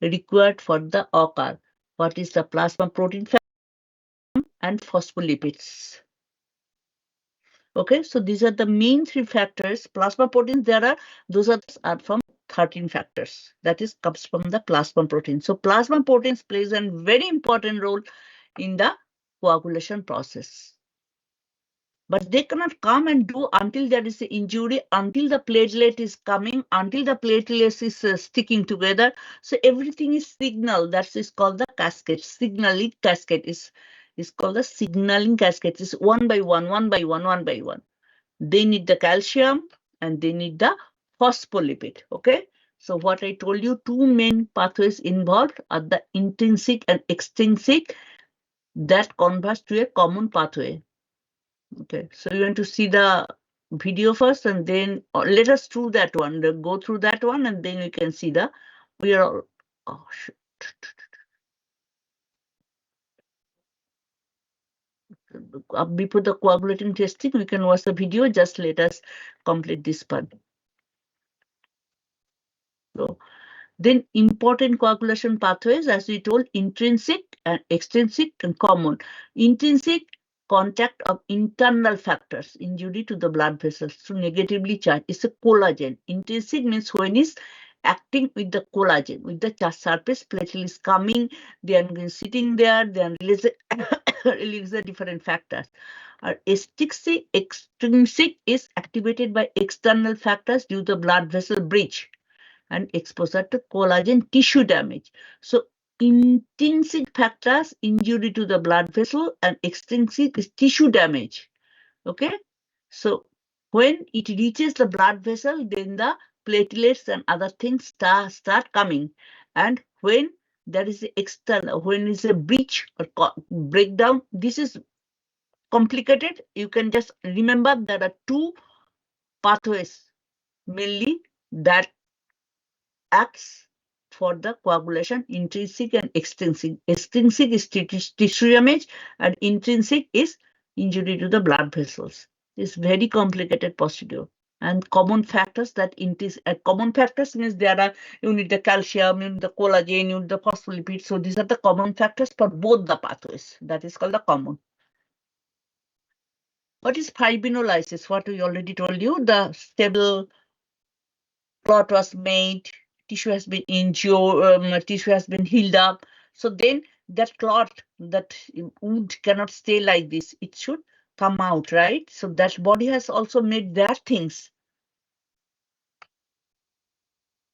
required for the occur. What is the plasma protein and phospholipids? Okay, so these are the main three factors. Plasma proteins, those are from 13 factors. That is comes from the plasma protein. So plasma proteins plays a very important role in the coagulation process. But they cannot come and do until there is an injury, until the platelet is coming, until the platelet is sticking together. So everything is signal. That is called the cascade. Signaling cascade is called the signaling cascade. It's one by one, one by one, one by one. They need the calcium and they need the phospholipid. Okay. So what I told you, two main pathways involved are the intrinsic and extrinsic that converts to a common pathway. Okay, so you want to see the video first and then let us through that one, go through that one and then you can see the, we are all, oh shit. Before the coagulating testing, we can watch the video, just let us complete this part. So then important coagulation pathways, as we told, intrinsic and extrinsic and common. Intrinsic, contact of internal factors, injury to the blood vessels, so negatively charged. It's a collagen. Intrinsic means when it's acting with the collagen, with the surface platelet is coming, they are sitting there, they are release the different factors. Extrinsic is activated by external factors due to blood vessel breach and exposure to collagen tissue damage. So intrinsic factors, injury to the blood vessel, and extrinsic is tissue damage. Okay, so when it reaches the blood vessel, then the platelets and other things start coming. And when there is external, when is a breach or breakdown, this is complicated. You can just remember there are two pathways mainly that acts for the coagulation, intrinsic and extrinsic. Extrinsic is tissue damage and intrinsic is injury to the blood vessels. It's very complicated procedure. And common factors that common factors means there are, you need the calcium, you need the collagen, you need the phospholipids. So these are the common factors for both the pathways. That is called the common. What is fibrinolysis? What we already told you, the stable clot was made, tissue has been injured, tissue has been healed up. So then that clot, that wound cannot stay like this. It should come out, right? So that body has also made their things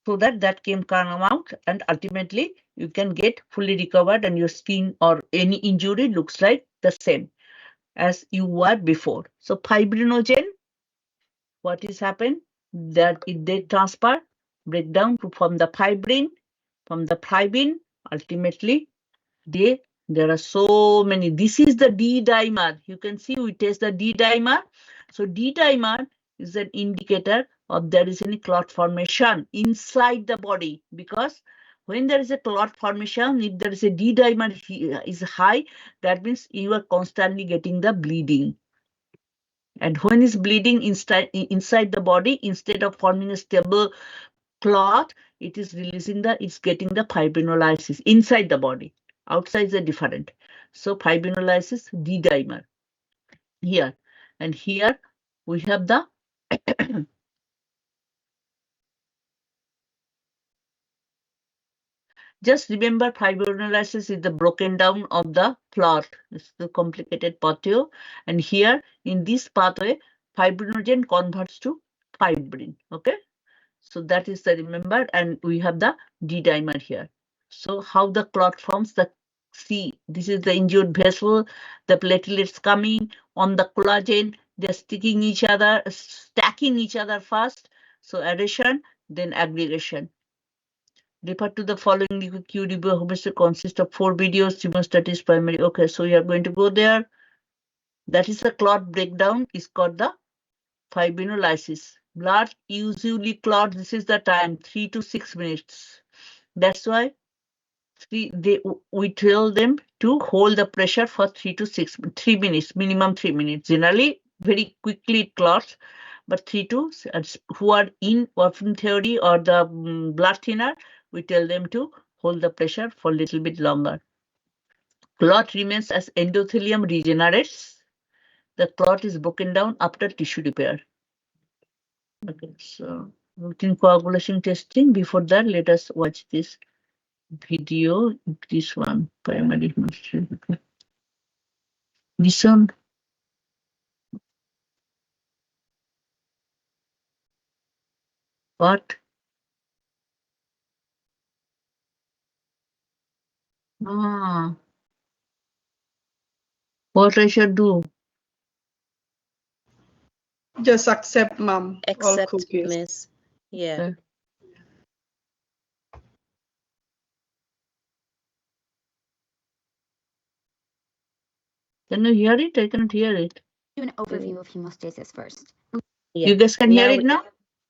so that can come out and ultimately you can get fully recovered and your skin or any injury looks like the same as you were before. So fibrinogen, what is happened? That they transfer, break down from the fibrin, ultimately there are so many. This is the D dimer. You can see we test the D dimer. So D dimer is an indicator of there is any clot formation inside the body, because when there is a clot formation, if there is a D dimer is high, that means you are constantly getting the bleeding. And when it's bleeding inside the body, instead of forming a stable clot, it is releasing it's getting the fibrinolysis inside the body. Outside is different. So fibrinolysis, D dimer here. And here we have the just remember fibrinolysis is the broken down of the clot. It's the complicated pathway. And here in this pathway, fibrinogen converts to fibrin. Okay. So that is the remember, and we have the D dimer here. So how the clot forms, this is the injured vessel, the platelets coming on the collagen, They're stacking each other first. So addition, then aggregation. Refer to the following QDB consists of 4 videos, hemostasis primary. Okay, so you are going to go there. That is the clot breakdown, is called the fibrinolysis. Blood usually clots, this is the time, 3 to 6 minutes. That's why we tell them to hold the pressure for 3 minutes, minimum 3 minutes. Generally, very quickly it clots, but who are in warfarin theory or the blood thinner, we tell them to hold the pressure for a little bit longer. Clot remains as endothelium regenerates. The clot is broken down after tissue repair. Okay, so routine coagulation testing. Before that, let us watch this video. This one, primary hemostasis. Okay. This one. What? Ah. What I should do? Just accept, mom. All Accept, cookies. miss. Yeah. Okay. Can you hear it? I cannot hear it. Do an overview of hemostasis first. Yeah. You guys can hear Now it now?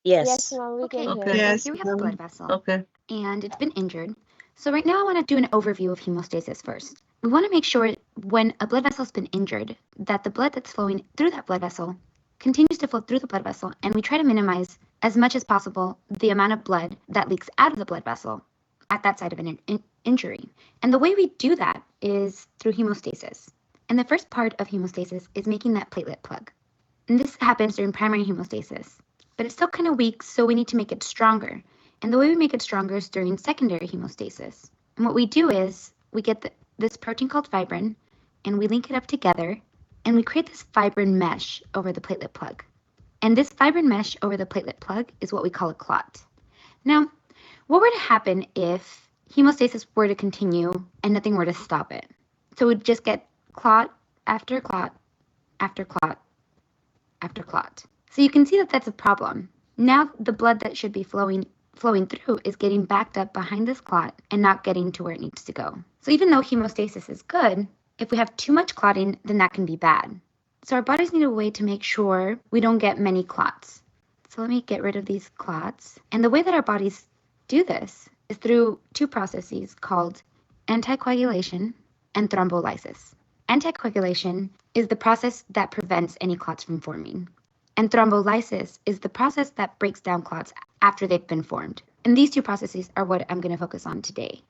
Yes, Yes. mom, we can Okay. hear. Yes, Here we have a blood vessel, Okay. and it's been injured. So right now I want to do an overview of hemostasis first. We want to make sure when a blood vessel has been injured, that the blood that's flowing through that blood vessel continues to flow through the blood vessel, and we try to minimize as much as possible the amount of blood that leaks out of the blood vessel at that site of an injury. And the way we do that is through hemostasis. And the first part of hemostasis is making that platelet plug. And this happens during primary hemostasis, but it's still kind of weak, so we need to make it stronger. And the way we make it stronger is during secondary hemostasis. And what we do is we get this protein called fibrin, and we link it up together, and we create this fibrin mesh over the platelet plug. And this fibrin mesh over the platelet plug is what we call a clot. Now, what were to happen if hemostasis were to continue and nothing were to stop it? So we'd just get clot after clot after clot after clot. So you can see that that's a problem. Now the blood that should be flowing through is getting backed up behind this clot and not getting to where it needs to go. So even though hemostasis is good, if we have too much clotting, then that can be bad. So our bodies need a way to make sure we don't get many clots. So let me get rid of these clots. And the way that our bodies do this is through 2 processes called anticoagulation and thrombolysis. Anticoagulation is the process that prevents any clots from forming. And thrombolysis is the process that breaks down clots after they've been formed. And these 2 processes are what I'm going to focus on today.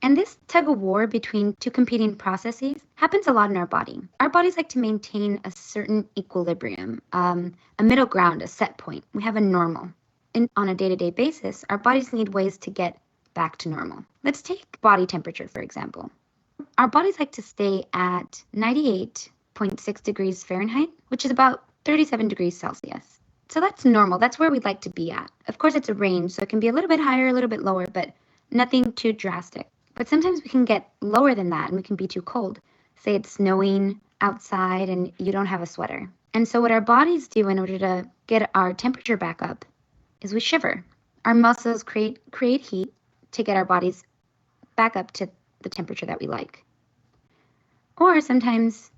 And this tug of war between 2 competing processes happens a lot in our body. Our bodies like to maintain a certain equilibrium, a middle ground, a set point. We have a normal. And on a day-to-day basis, our bodies need ways to get back to normal. Let's take body temperature, for example. Our bodies like to stay at 98.6 degrees Fahrenheit, which is about 37 degrees Celsius. So that's normal. That's where we'd like to be at. Of course, it's a range, so it can be a little bit higher, a little bit lower, but nothing too drastic. But sometimes we can get lower than that and we can be too cold. Say it's snowing outside and you don't have a sweater. And so what our bodies do in order to get our temperature back up is we shiver. Our muscles create heat to get our bodies back up to the temperature that we like. Or sometimes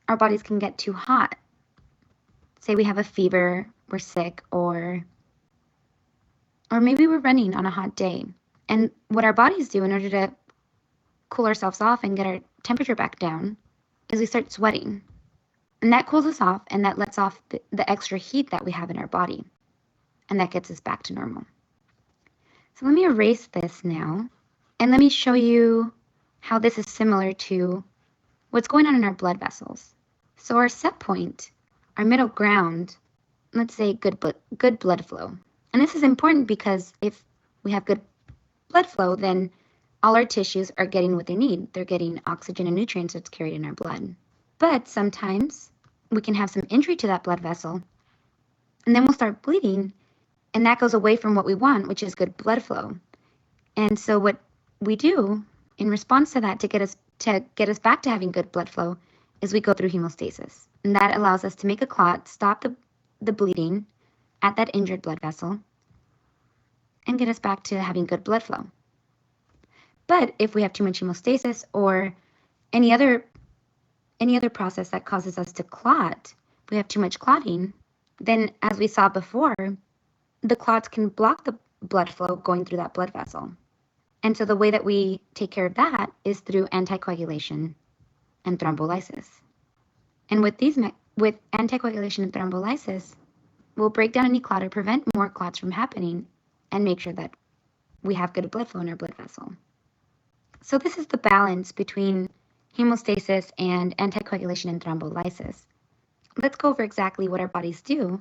our bodies can get too hot. Say we have a fever, we're sick, or maybe we're running on a hot day. And what our bodies do in order to cool ourselves off and get our temperature back down is we start sweating. And that cools us off, and that lets off the extra heat that we have in our body. And that gets us back to normal. So let me erase this now, and let me show you how this is similar to what's going on in our blood vessels. So our set point, our middle ground, let's say good blood flow. And this is important because if we have good blood flow, then all our tissues are getting what they need. They're getting oxygen and nutrients that's carried in our blood. But sometimes we can have some injury to that blood vessel, and then we'll start bleeding, and that goes away from what we want, which is good blood flow. And so what we do in response to that to get us back to having good blood flow is we go through hemostasis. And that allows us to make a clot, stop the bleeding at that injured blood vessel, and get us back to having good blood flow. But if we have too much hemostasis or any other process that causes us to clot, if we have too much clotting, then as we saw before, the clots can block the blood flow going through that blood vessel. And so the way that we take care of that is through anticoagulation and thrombolysis. And with anticoagulation and thrombolysis, we'll break down any clot or prevent more clots from happening and make sure that we have good blood flow in our blood vessel. So this is the balance between hemostasis and anticoagulation and thrombolysis. Let's go over exactly what our bodies do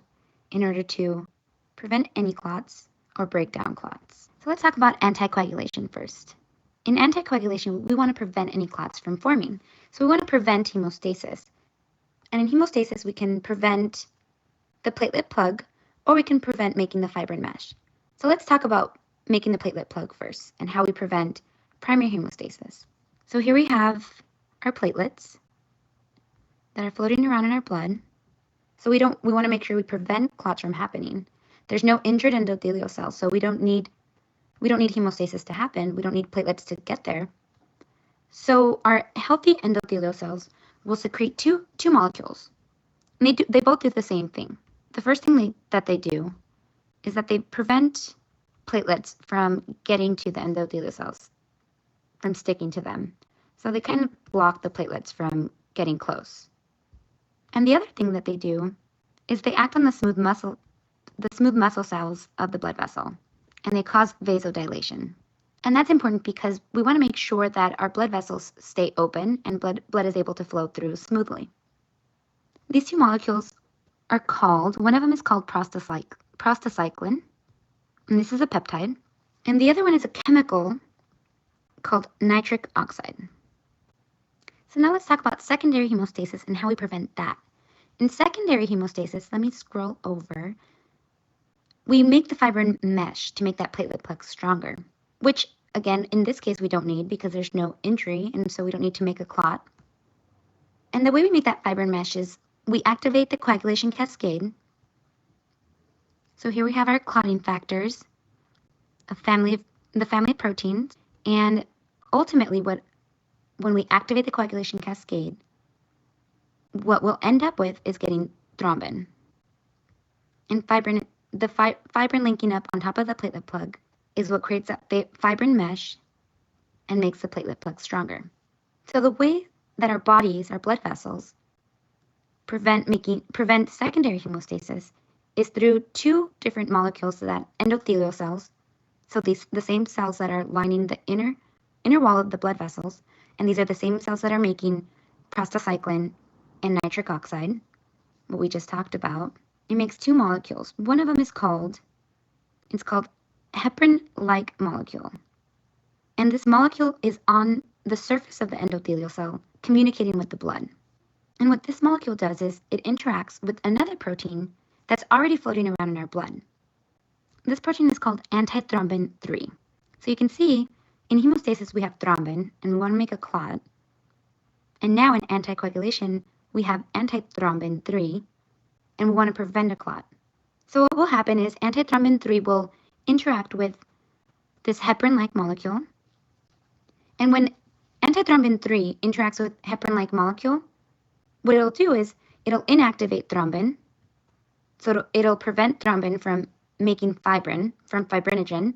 in order to prevent any clots or break down clots. So let's talk about anticoagulation first. In anticoagulation, we want to prevent any clots from forming. So we want to prevent hemostasis. And in hemostasis, we can prevent the platelet plug, or we can prevent making the fibrin mesh. So let's talk about making the platelet plug first and how we prevent primary hemostasis. So here we have our platelets that are floating around in our blood. So we want to make sure we prevent clots from happening. There's no injured endothelial cells, so we don't need hemostasis to happen. We don't need platelets to get there. So our healthy endothelial cells will secrete two molecules. And they both do the same thing. The first thing that they do is that they prevent platelets from getting to the endothelial cells, from sticking to them. So they kind of block the platelets from getting close. And the other thing that they do is they act on the smooth muscle cells of the blood vessel, and they cause vasodilation. And that's important because we want to make sure that our blood vessels stay open and blood is able to flow through smoothly. These two molecules are called, one of them is called prostacyclin, and this is a peptide, and the other one is a chemical called nitric oxide. So now let's talk about secondary hemostasis and how we prevent that. In secondary hemostasis, let me scroll over, we make the fibrin mesh to make that platelet plug stronger, which again, in this case, we don't need because there's no injury, and so we don't need to make a clot. And the way we make that fibrin mesh is we activate the coagulation cascade. So here we have our clotting factors, the family of proteins, and ultimately when we activate the coagulation cascade, what we'll end up with is getting thrombin. And the fibrin linking up on top of the platelet plug is what creates that fibrin mesh and makes the platelet plug stronger. So the way that our bodies, our blood vessels, prevent secondary hemostasis is through two different molecules that endothelial cells, so the same cells that are lining the inner wall of the blood vessels, and these are the same cells that are making prostacyclin and nitric oxide, what we just talked about. It makes two molecules. One of them is called heparin-like molecule. And this molecule is on the surface of the endothelial cell, communicating with the blood. And what this molecule does is it interacts with another protein that's already floating around in our blood. This protein is called antithrombin 3. So you can see in hemostasis we have thrombin, and we want to make a clot. And now in anticoagulation, we have antithrombin 3, and we want to prevent a clot. So what will happen is antithrombin 3 will interact with this heparin-like molecule. And when antithrombin 3 interacts with heparin-like molecule, what it'll do is it'll inactivate thrombin. So it'll prevent thrombin from making fibrin, from fibrinogen.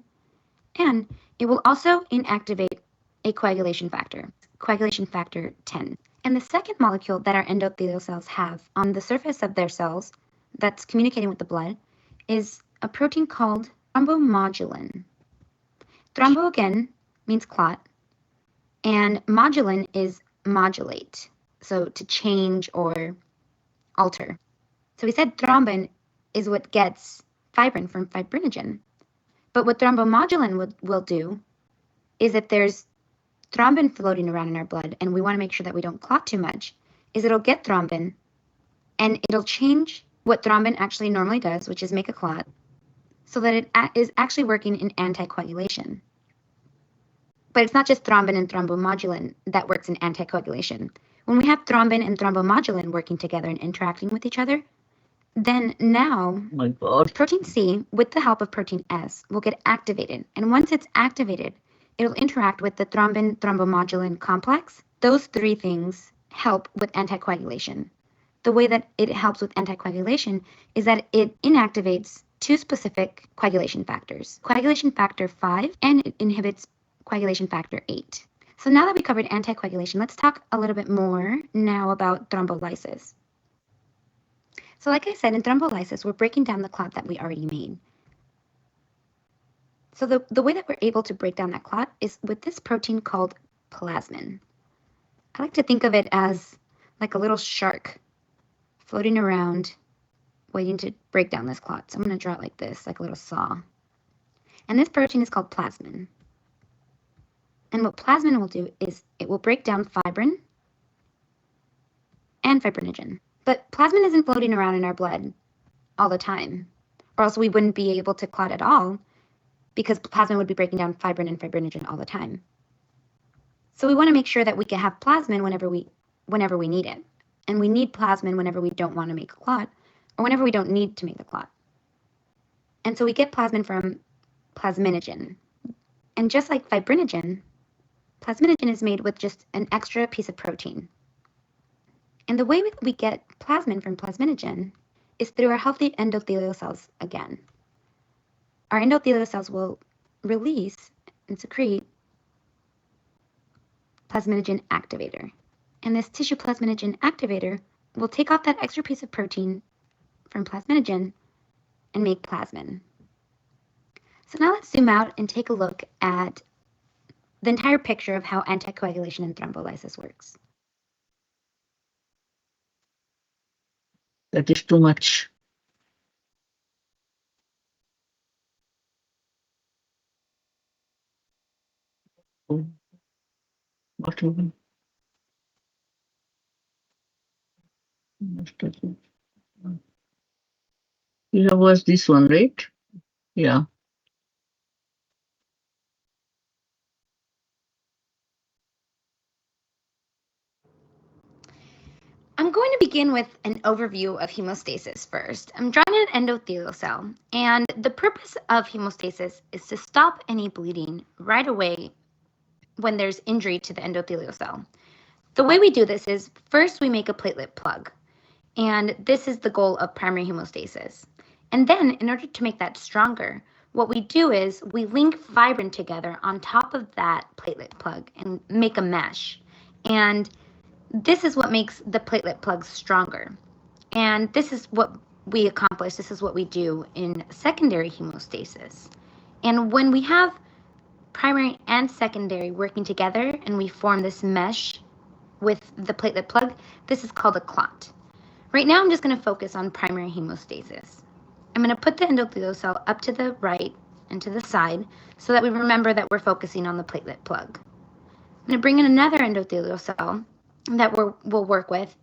And it will also inactivate a coagulation factor 10. And the second molecule that our endothelial cells have on the surface of their cells that's communicating with the blood is a protein called thrombomodulin. Thrombo, again, means clot, and modulin is modulate, so to change or alter. So we said thrombin is what gets fibrin from fibrinogen. But what thrombomodulin will do is if there's thrombin floating around in our blood and we want to make sure that we don't clot too much, is it'll get thrombin and it'll change what thrombin actually normally does, which is make a clot, so that it is actually working in anticoagulation. But it's not just thrombin and thrombomodulin that works in anticoagulation. When we have thrombin and thrombomodulin working together and interacting with each other, then now Oh my God. protein C, with the help of protein S, will get activated. And once it's activated, it'll interact with the thrombin thrombomodulin complex. Those three things help with anticoagulation. The way that it helps with anticoagulation is that it inactivates two specific coagulation factors, coagulation factor 5, and it inhibits coagulation factor 8. So now that we covered anticoagulation, let's talk a little bit more now about thrombolysis. So like I said, in thrombolysis, we're breaking down the clot that we already made. So the way that we're able to break down that clot is with this protein called plasmin. I like to think of it as like a little shark floating around, waiting to break down this clot. So I'm going to draw it like this, like a little saw. And this protein is called plasmin. And what plasmin will do is it will break down fibrin and fibrinogen. But plasmin isn't floating around in our blood all the time, or else we wouldn't be able to clot at all, because plasmin would be breaking down fibrin and fibrinogen all the time. So we want to make sure that we can have plasmin whenever we need it. And we need plasmin whenever we don't want to make a clot, or whenever we don't need to make the clot. And so we get plasmin from plasminogen. And just like fibrinogen, plasminogen is made with just an extra piece of protein. And the way we get plasmin from plasminogen is through our healthy endothelial cells again. Our endothelial cells will release and secrete plasminogen activator. And this tissue plasminogen activator will take off that extra piece of protein from plasminogen and make plasmin. So now let's zoom out and take a look at the entire picture of how anticoagulation and thrombolysis works. That is too much. Oh, what happened? Here was this one, right? Yeah. I'm going to begin with an overview of hemostasis first. I'm drawing an endothelial cell, and the purpose of hemostasis is to stop any bleeding right away when there's injury to the endothelial cell. The way we do this is first we make a platelet plug, and this is the goal of primary hemostasis. And then in order to make that stronger, what we do is we link fibrin together on top of that platelet plug and make a mesh. And this is what makes the platelet plugs stronger. And this is what we accomplish. This is what we do in secondary hemostasis. And when we have primary and secondary working together and we form this mesh with the platelet plug, this is called a clot. Right now, I'm just going to focus on primary hemostasis. I'm going to put the endothelial cell up to the right and to the side so that we remember that we're focusing on the platelet plug. I'm going to bring in another endothelial cell that we'll work with,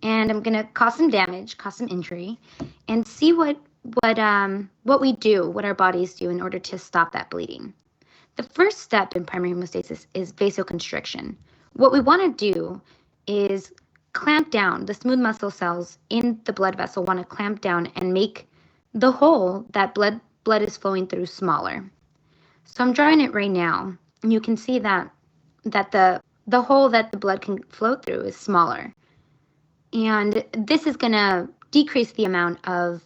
and I'm going to cause some damage, cause some injury, and see what we do, what our bodies do in order to stop that bleeding. The first step in primary hemostasis is vasoconstriction. What we want to do is clamp down. The smooth muscle cells in the blood vessel want to clamp down and make the hole that blood is flowing through smaller. So I'm drawing it right now, and you can see that the hole that the blood can flow through is smaller. And this is going to decrease the amount of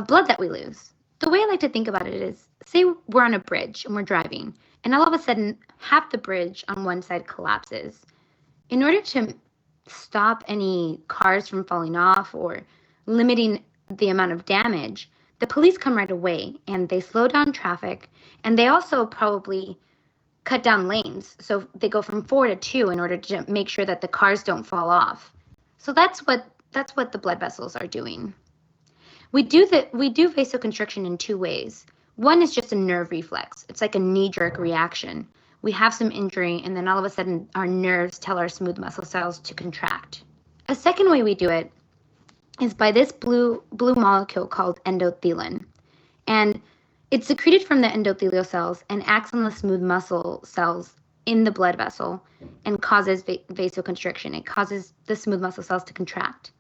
blood that we lose. The way I like to think about it is, say we're on a bridge and we're driving, and all of a sudden half the bridge on one side collapses. In order to stop any cars from falling off or limiting the amount of damage, the police come right away and they slow down traffic, and they also probably cut down lanes. So they go from 4 to 2 in order to make sure that the cars don't fall off. So that's what the blood vessels are doing. We do vasoconstriction in two ways. One is just a nerve reflex. It's like a knee-jerk reaction. We have some injury, and then all of a sudden our nerves tell our smooth muscle cells to contract. A second way we do it is by this blue molecule called endothelin. And it's secreted from the endothelial cells and acts on the smooth muscle cells in the blood vessel and causes vasoconstriction. It causes the smooth muscle cells to contract.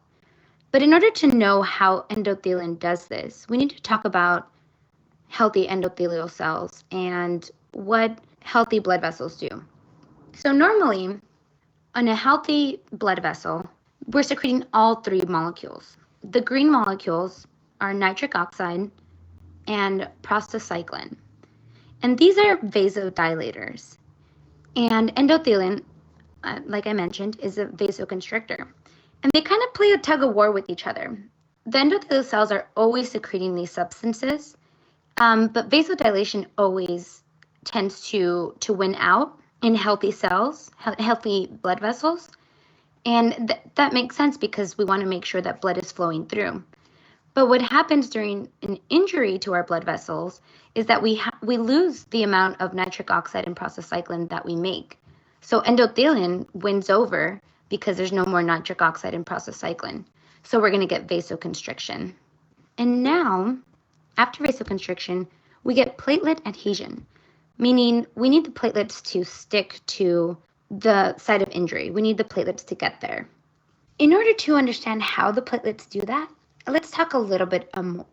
But in order to know how endothelin does this, we need to talk about healthy endothelial cells and what healthy blood vessels do. So normally, on a healthy blood vessel, we're secreting all three molecules. The green molecules are nitric oxide and prostacyclin. And these are vasodilators. And endothelin, like I mentioned, is a vasoconstrictor. And they kind of play a tug of war with each other. The endothelial cells are always secreting these substances, but vasodilation always tends to win out in healthy cells, healthy blood vessels. And that makes sense because we want to make sure that blood is flowing through. But what happens during an injury to our blood vessels is that we lose the amount of nitric oxide and prostacyclin that we make. So endothelin wins over because there's no more nitric oxide and prostacyclin. So we're going to get vasoconstriction. And now, after vasoconstriction, we get platelet adhesion, meaning we need the platelets to stick to the site of injury. We need the platelets to get there. In order to understand how the platelets do that, let's talk a little bit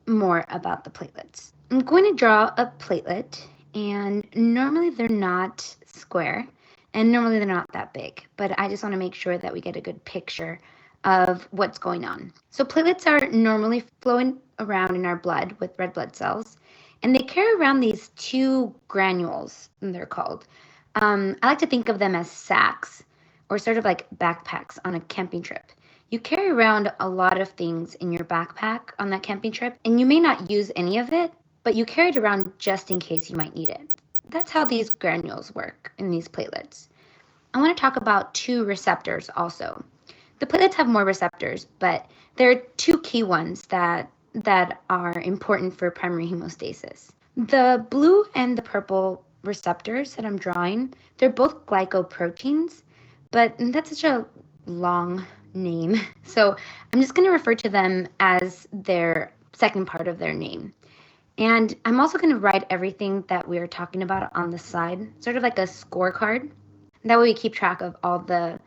more about the platelets. I'm going to draw a platelet, and normally they're not square, and normally they're not that big, but I just want to make sure that we get a good picture of what's going on. So platelets are normally flowing around in our blood with red blood cells, and they carry around these two granules, they're called. I like to think of them as sacks, or sort of like backpacks on a camping trip. You carry around a lot of things in your backpack on that camping trip, and you may not use any of it, but you carry it around just in case you might need it. That's how these granules work in these platelets. I want to talk about two receptors also. The platelets have more receptors, but there are two key ones that are important for primary hemostasis. The blue and the purple receptors that I'm drawing, they're both glycoproteins, but that's such a long name. So I'm just going to refer to them as their second part of their name. And I'm also going to write everything that we're talking about on the side, sort of like a scorecard. That way we keep track of all the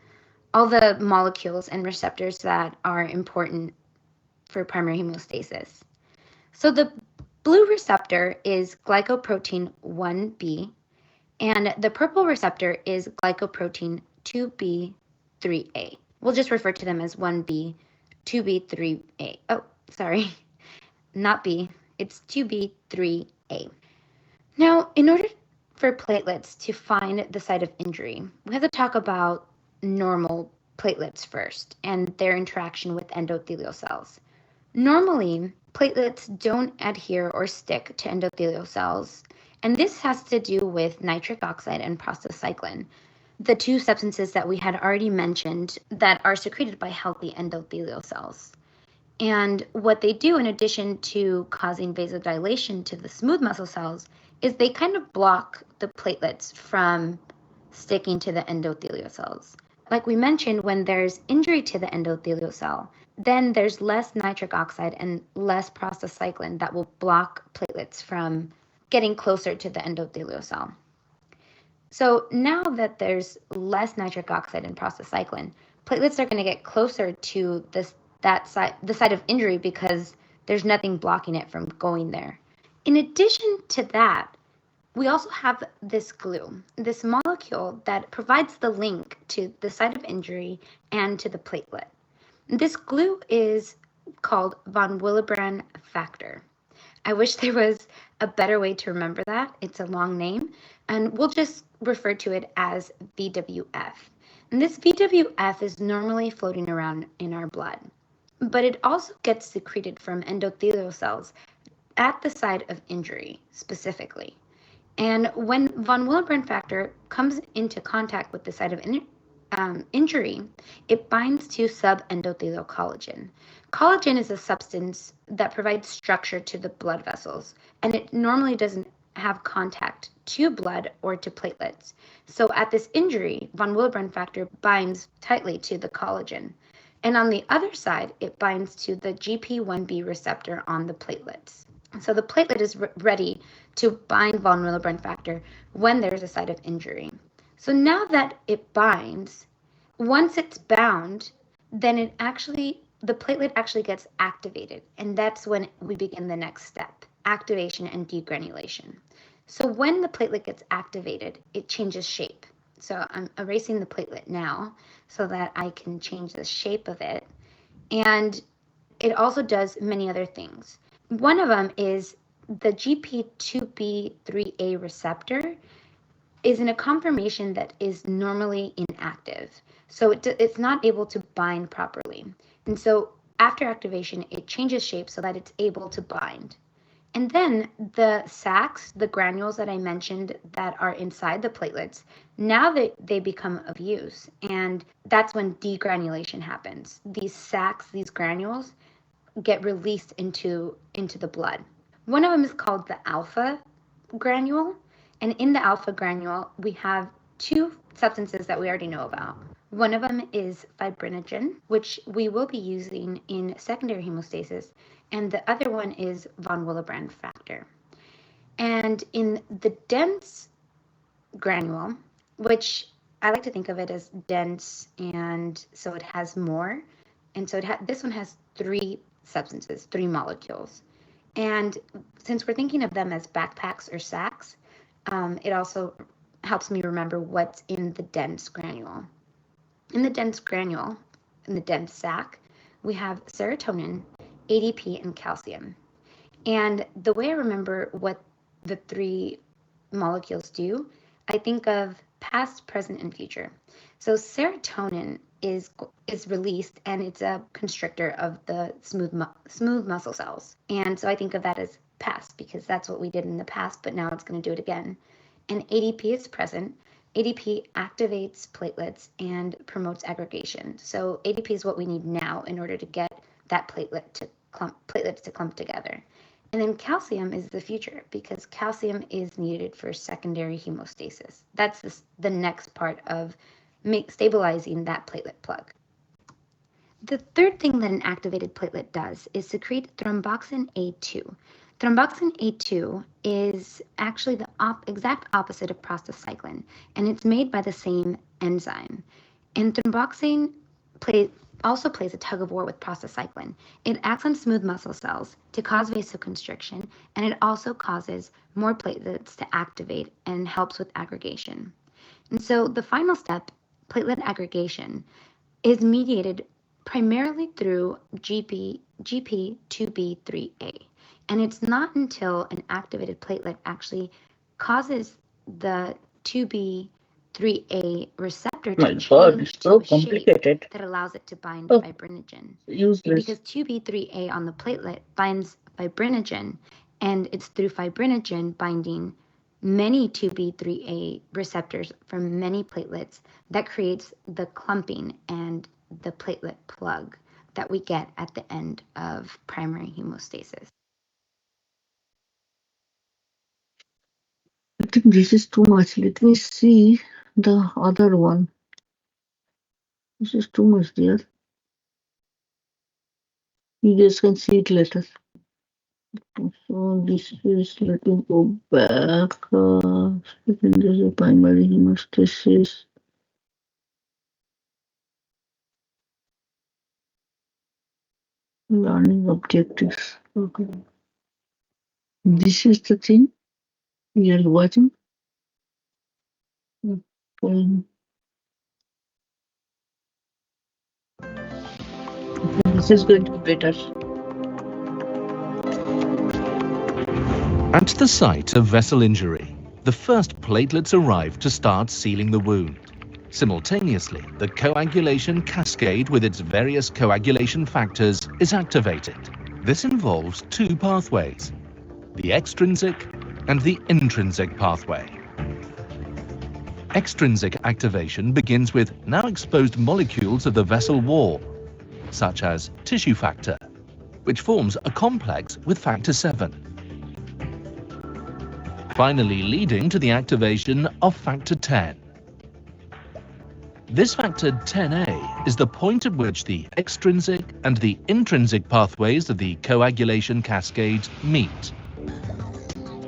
molecules and receptors that are important for primary hemostasis. So the blue receptor is glycoprotein 1b, and the purple receptor is glycoprotein 2b3a. We'll just refer to them as 1b, 2b, 3a. Oh, sorry, not b, it's 2b, 3a. Now, in order for platelets to find the site of injury, we have to talk about normal platelets first and their interaction with endothelial cells. Normally, platelets don't adhere or stick to endothelial cells, and this has to do with nitric oxide and prostacyclin, the two substances that we had already mentioned that are secreted by healthy endothelial cells. And what they do, in addition to causing vasodilation to the smooth muscle cells, is they kind of block the platelets from sticking to the endothelial cells. Like we mentioned, when there's injury to the endothelial cell, then there's less nitric oxide and less prostacyclin that will block platelets from getting closer to the endothelial cell. So now that there's less nitric oxide and prostacyclin, platelets are going to get closer to the site of injury because there's nothing blocking it from going there. In addition to that, we also have this glue, this molecule that provides the link to the site of injury and to the platelet. This glue is called von Willebrand factor. I wish there was a better way to remember that. It's a long name, and we'll just refer to it as VWF. And this VWF is normally floating around in our blood, but it also gets secreted from endothelial cells at the site of injury specifically. And when von Willebrand factor comes into contact with the site of injury, it binds to subendothelial collagen. Collagen is a substance that provides structure to the blood vessels, and it normally doesn't have contact to blood or to platelets. So at this injury, von Willebrand factor binds tightly to the collagen. And on the other side, it binds to the GP1B receptor on the platelets. So the platelet is ready to bind von Willebrand factor when there's a site of injury. So now that it binds, once it's bound, then the platelet actually gets activated. And that's when we begin the next step, activation and degranulation. So when the platelet gets activated, it changes shape. So I'm erasing the platelet now so that I can change the shape of it. And it also does many other things. One of them is the GP2B3A receptor is in a conformation that is normally inactive. So it's not able to bind properly. And so after activation, it changes shape so that it's able to bind. And then the sacs, the granules that I mentioned that are inside the platelets, now they become of use. And that's when degranulation happens. These sacs, these granules, get released into the blood. One of them is called the alpha granule. And in the alpha granule, we have two substances that we already know about. One of them is fibrinogen, which we will be using in secondary hemostasis, and the other one is von Willebrand factor. And in the dense granule, which I like to think of it as dense, and so it has more, and so this one has three substances, three molecules. And since we're thinking of them as backpacks or sacs, it also helps me remember what's in the dense granule. In the dense granule, in the dense sac, we have serotonin, ADP, and calcium. And the way I remember what the three molecules do, I think of past, present, and future. So serotonin is released, and it's a constrictor of the smooth muscle cells. And so I think of that as past because that's what we did in the past, but now it's going to do it again. And ADP is present. ADP activates platelets and promotes aggregation. So ADP is what we need now in order to get that platelets to clump together. And then calcium is the future because calcium is needed for secondary hemostasis. That's the next part of stabilizing that platelet plug. The third thing that an activated platelet does is secrete thromboxane A2. Thromboxane A2 is actually the exact opposite of prostacyclin, and it's made by the same enzyme. And thromboxane also plays a tug of war with prostacyclin. It acts on smooth muscle cells to cause vasoconstriction, and it also causes more platelets to activate and helps with aggregation. And so the final step, platelet aggregation, is mediated primarily through GP2B3A. And it's not until an activated platelet actually causes the 2B3A receptor to change to a shape that allows it to bind fibrinogen. Because 2B3A on the platelet binds fibrinogen, and it's through fibrinogen binding many 2B3A receptors from many platelets that creates the clumping and the platelet plug that we get at the end of primary hemostasis. I think this is too much. Let me see the other one. This is too much, dear. You guys can see it later. So this is, let me go back. Secondary primary hemostasis. Learning objectives. Okay. This is the thing we are watching. Okay. This is going to be better. At the site of vessel injury, the first platelets arrive to start sealing the wound. Simultaneously, the coagulation cascade with its various coagulation factors is activated. This involves two pathways, the extrinsic and the intrinsic pathway. Extrinsic activation begins with now exposed molecules of the vessel wall, such as tissue factor, which forms a complex with factor 7. Finally leading to the activation of factor 10. This factor 10A is the point at which the extrinsic and the intrinsic pathways of the coagulation cascade meet.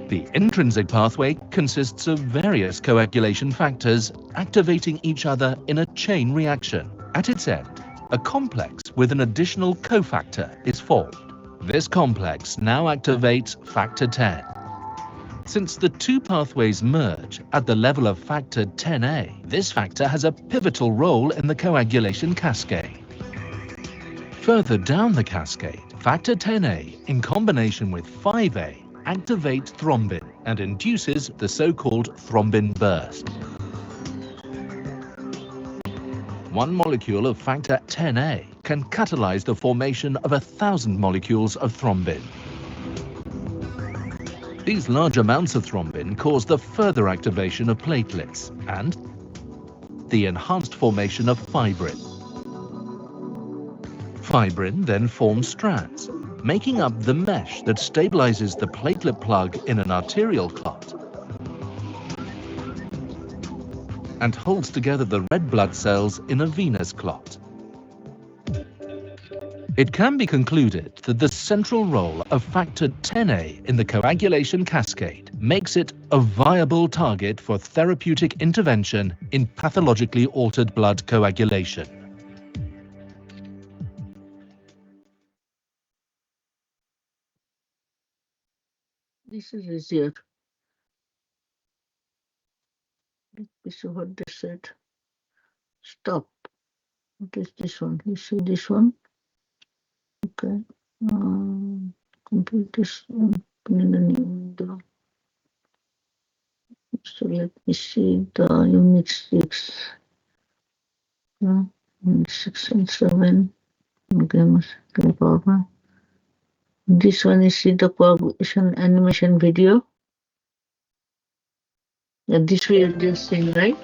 The intrinsic pathway consists of various coagulation factors activating each other in a chain reaction. At its end, a complex with an additional cofactor is formed. This complex now activates factor 10. Since the two pathways merge at the level of factor 10A, this factor has a pivotal role in the coagulation cascade. Further down the cascade, factor 10A in combination with 5A activates thrombin and induces the so-called thrombin burst. One molecule of factor 10A can catalyze the formation of 1,000 molecules of thrombin. These large amounts of thrombin cause the further activation of platelets and the enhanced formation of fibrin. Fibrin then forms strands, making up the mesh that stabilizes the platelet plug in an arterial clot and holds together the red blood cells in a venous clot. It can be concluded that the central role of factor 10A in the coagulation cascade makes it a viable target for therapeutic intervention in pathologically altered blood coagulation. This is easier. This is what they said. Stop. What is this one? You see this one? Okay. Complete this one. Put in the new window. So let me see the unit 6. Unit 6 and 7. Okay. This one is the coagulation animation video. Yeah, this we are just saying, right?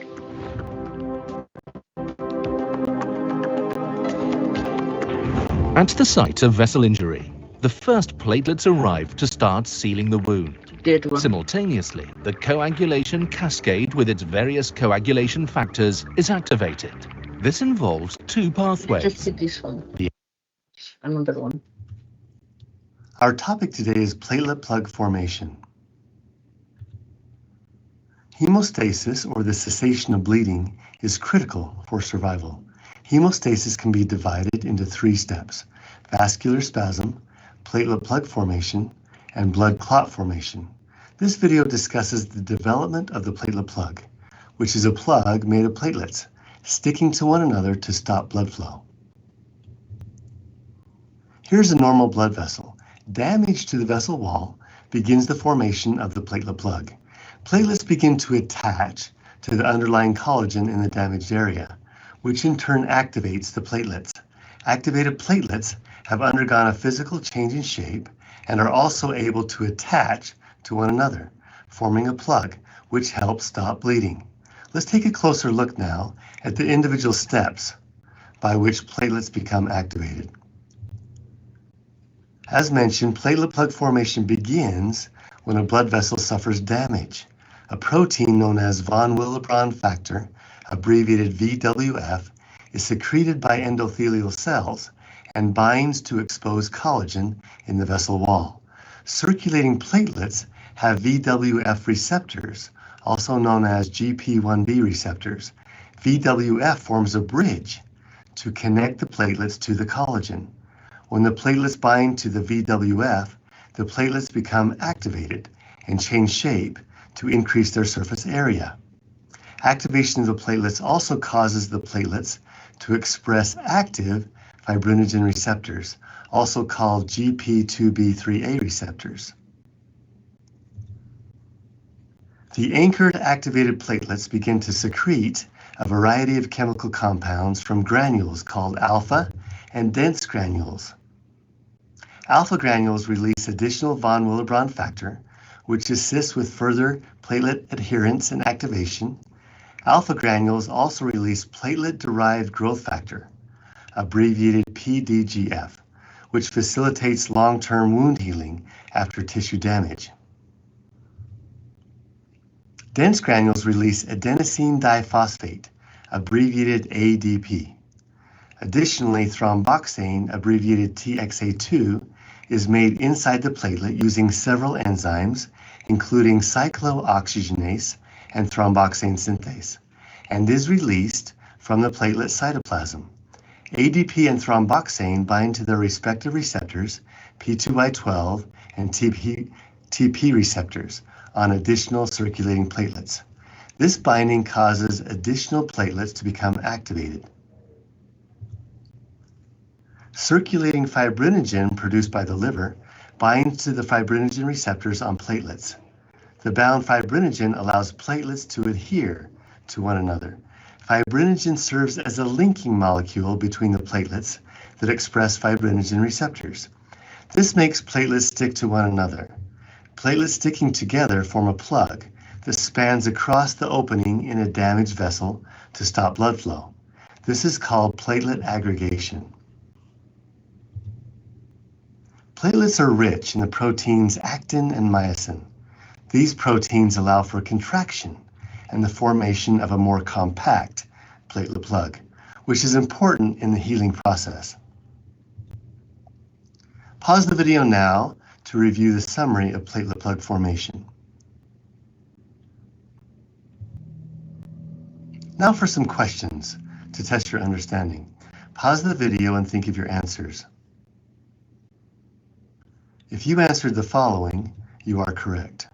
At the site of vessel injury, the first platelets arrive to start sealing the wound. That one. Simultaneously, the coagulation cascade with its various coagulation factors is activated. This involves two pathways. Let's see this one. Yeah. Another one. Our topic today is platelet plug formation. Hemostasis, or the cessation of bleeding, is critical for survival. Hemostasis can be divided into 3 steps: vascular spasm, platelet plug formation, and blood clot formation. This video discusses the development of the platelet plug, which is a plug made of platelets sticking to one another to stop blood flow. Here's a normal blood vessel. Damage to the vessel wall begins the formation of the platelet plug. Platelets begin to attach to the underlying collagen in the damaged area, which in turn activates the platelets. Activated platelets have undergone a physical change in shape and are also able to attach to one another, forming a plug, which helps stop bleeding. Let's take a closer look now at the individual steps by which platelets become activated. As mentioned, platelet plug formation begins when a blood vessel suffers damage. A protein known as von Willebrand factor, abbreviated VWF, is secreted by endothelial cells and binds to exposed collagen in the vessel wall. Circulating platelets have VWF receptors, also known as GP1B receptors. VWF forms a bridge to connect the platelets to the collagen. When the platelets bind to the VWF, the platelets become activated and change shape to increase their surface area. Activation of the platelets also causes the platelets to express active fibrinogen receptors, also called GP2B3A receptors. The anchored activated platelets begin to secrete a variety of chemical compounds from granules called alpha and dense granules. Alpha granules release additional von Willebrand factor, which assists with further platelet adherence and activation. Alpha granules also release platelet-derived growth factor, abbreviated PDGF, which facilitates long-term wound healing after tissue damage. Dense granules release adenosine diphosphate, abbreviated ADP. Additionally, thromboxane, abbreviated TXA2, is made inside the platelet using several enzymes, including cyclooxygenase and thromboxane synthase, and is released from the platelet cytoplasm. ADP and thromboxane bind to their respective receptors, P2Y12 and TP receptors, on additional circulating platelets. This binding causes additional platelets to become activated. Circulating fibrinogen produced by the liver binds to the fibrinogen receptors on platelets. The bound fibrinogen allows platelets to adhere to one another. Fibrinogen serves as a linking molecule between the platelets that express fibrinogen receptors. This makes platelets stick to one another. Platelets sticking together form a plug that spans across the opening in a damaged vessel to stop blood flow. This is called platelet aggregation. Platelets are rich in the proteins actin and myosin. These proteins allow for contraction and the formation of a more compact platelet plug, which is important in the healing process. Pause the video now to review the summary of platelet plug formation. Now for some questions to test your understanding. Pause the video and think of your answers. If you answered the following, you are correct.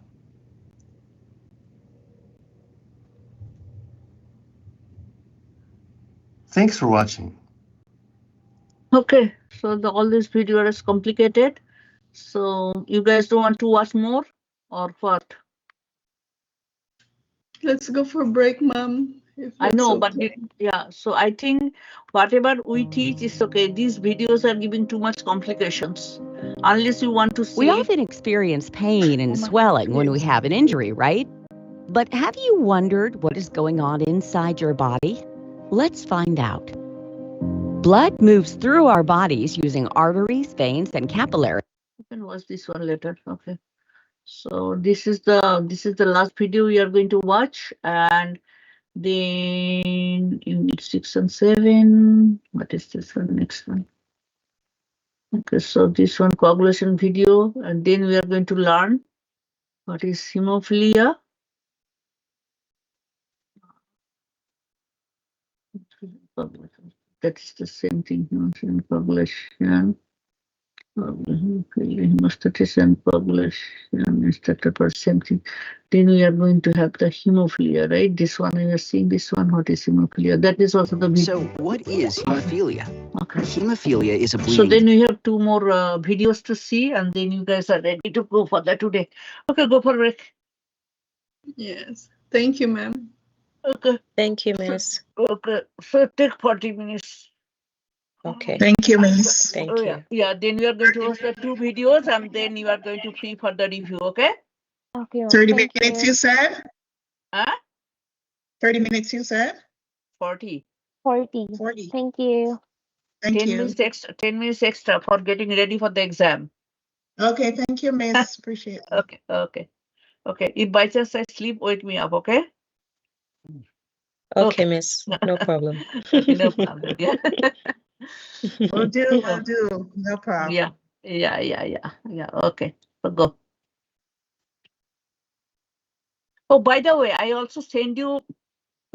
Thanks for watching. Okay, so all this video is complicated. So you guys don't want to watch more or what? Let's go for a break, Mom. I know, but yeah, so I think whatever we teach is okay. These videos are giving too much complications. Unless you want to see. We often experience pain and swelling when we have an injury, right? But have you wondered what is going on inside your body? Let's find out. Blood moves through our bodies using arteries, veins, and capillaries. You can watch this one later. Okay. So this is the last video we are going to watch, and then unit 6 and 7. What is this one? Next one. Okay, so this one coagulation video, and then we are going to learn what is hemophilia. That is the same thing. Coagulation. Hemostasis and coagulation is the same thing. Then we are going to have the hemophilia, right? This one we are seeing. This one, what is hemophilia? That is also the video. So what is hemophilia? Okay. Hemophilia is a bleeding. So then we have 2 more videos to see, and then you guys are ready to go for that today. Okay, go for break. Yes. Thank you, ma'am. Okay. Thank you, Miss. Okay, so take 40 minutes. Okay. Thank you, Miss. Thank Oh, you. yeah, then we are going to watch the 2 videos, and then you are going to free for the review, okay? Okay. 30 thank minutes, you. you said? Huh? 30 minutes, you said? 40. 40. 40. Thank you. Thank 10 you. minutes extra. 10 minutes extra for getting ready for the exam. Okay, thank you, Miss. Appreciate it. Okay, okay, okay. If by chance I sleep, wake me up, okay? Okay, Miss. No problem. Okay, no problem. Yeah. Will do, will do. No problem. Yeah. Okay, so go. Oh, by the way, I also send you,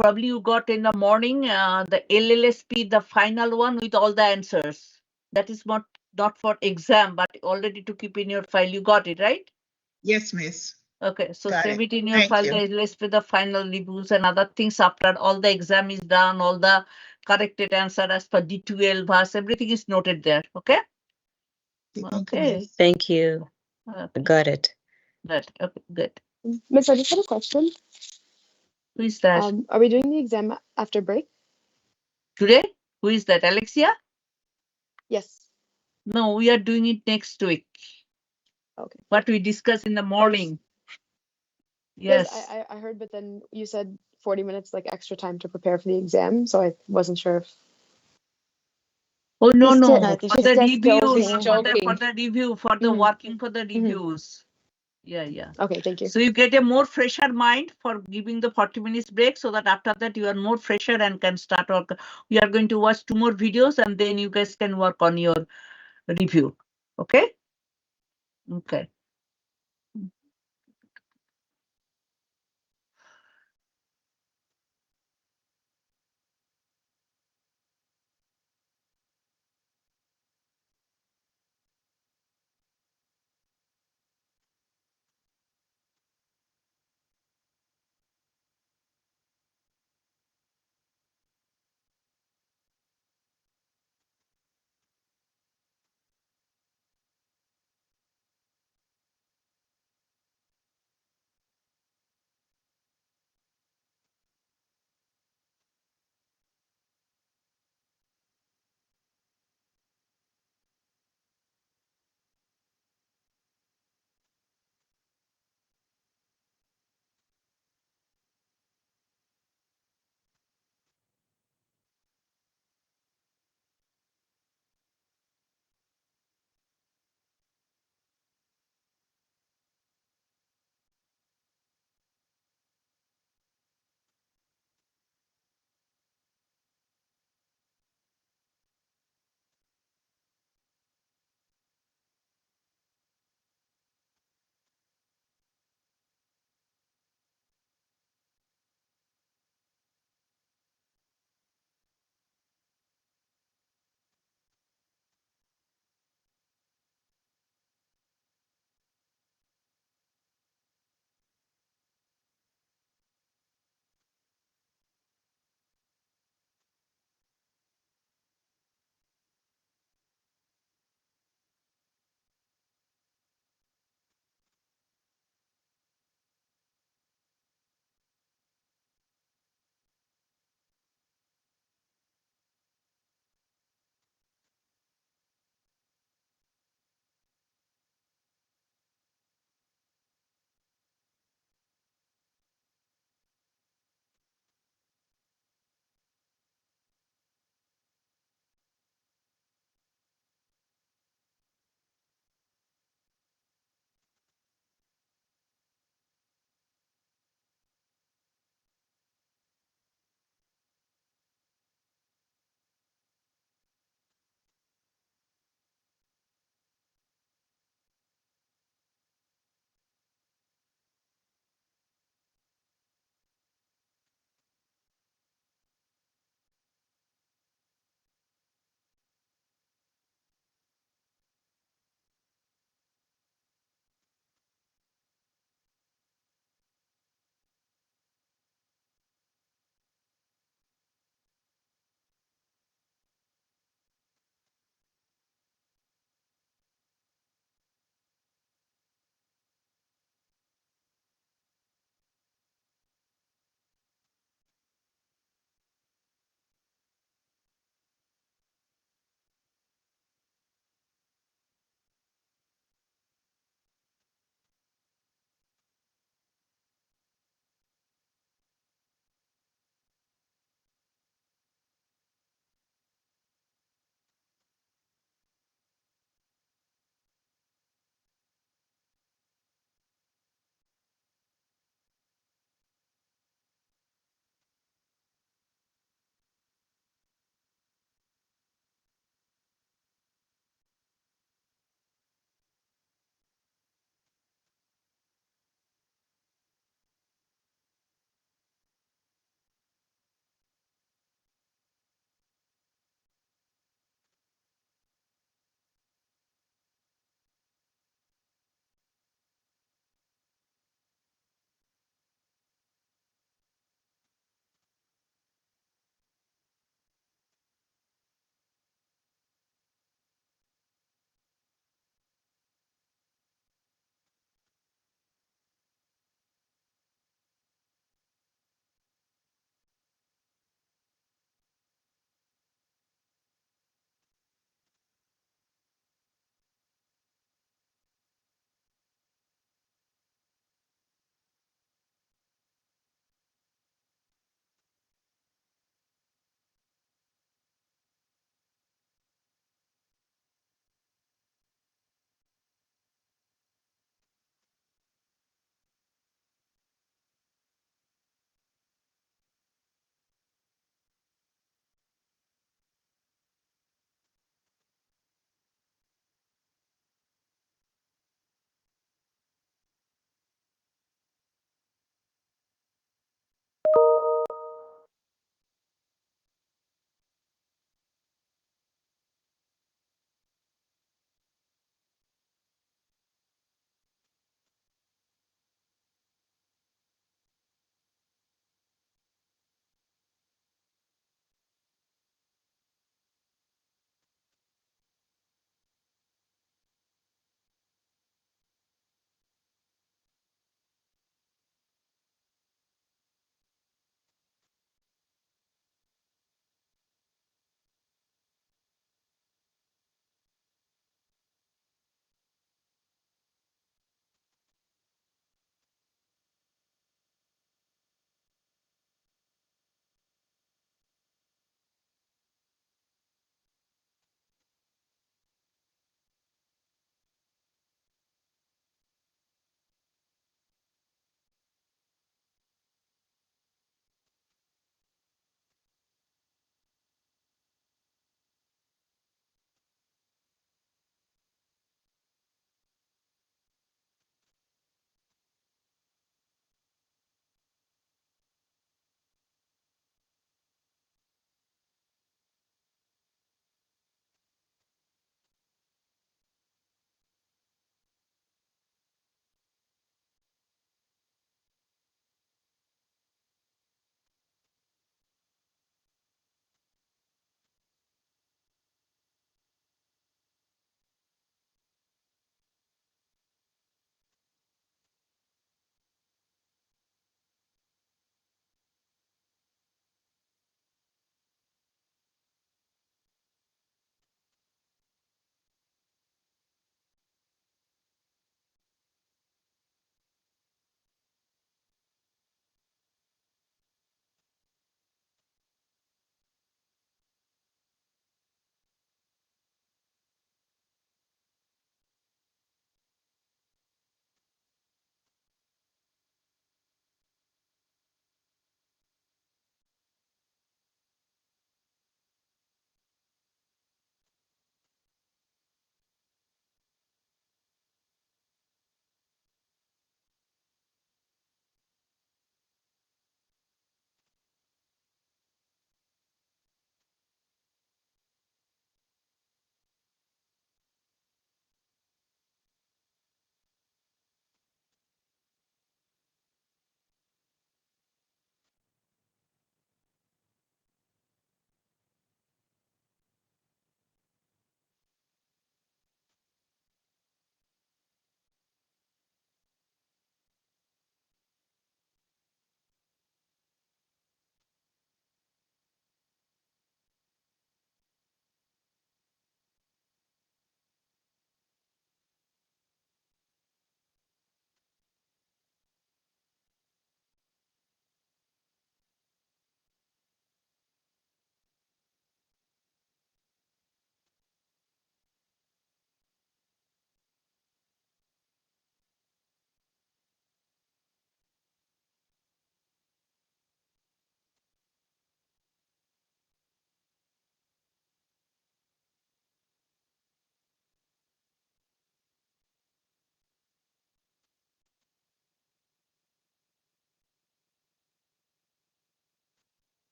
probably you got in the morning, the LLSP, the final one with all the answers. That is not for exam, but already to keep in your file. You got it, right? Yes, Miss. Okay, so Got save it. it in your Thank file, you. the LLSP, the final reviews and other things after all the exam is done, all the corrected answer as per D12 verse, everything is noted there, okay? Okay. Thank you. Got it. Good, okay, good. Miss, I just had a question. Who is that? Are we doing the exam after break? Today? Who is that, Alexia? Yes. No, we are doing it next week. Okay. What we discussed in the morning. Yes. I heard, but then you said 40 minutes like extra time to prepare for the exam, so I wasn't sure if. Oh, no, She's no. just- For she's the just reviews, joking. for the review, for the working for the reviews. Yeah. Okay, thank you. So you get a more fresher mind for giving the 40 minutes break, so that after that you are more fresher and can start work. We are going to watch 2 more videos, and then you guys can work on your review. Okay? Okay.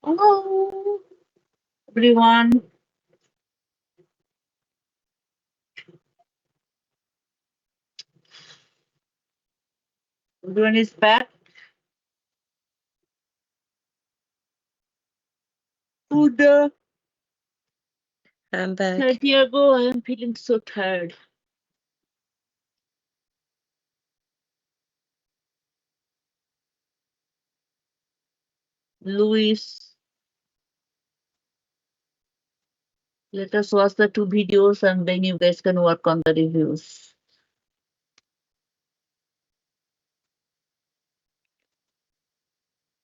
Hello, everyone. Everyone is back. Good. I'm back. Santiago, I am feeling so tired. Luis, let us watch the 2 videos and then you guys can work on the reviews.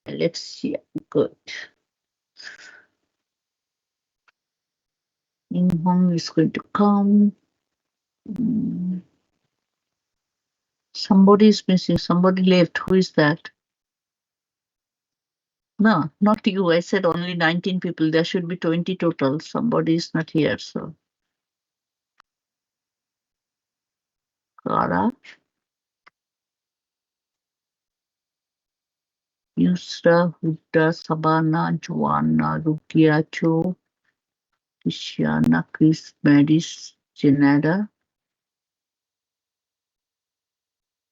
Let's see. Good. Hong is going to come. Somebody is missing. Somebody left. Who is that? No, not you. I said only 19 people. There should be 20 total. Somebody is not here. So, Clara, Yusra, Huda, Sabana, Joanna, Rukia, Cho, Tishiana, Chris, Maris, Janada.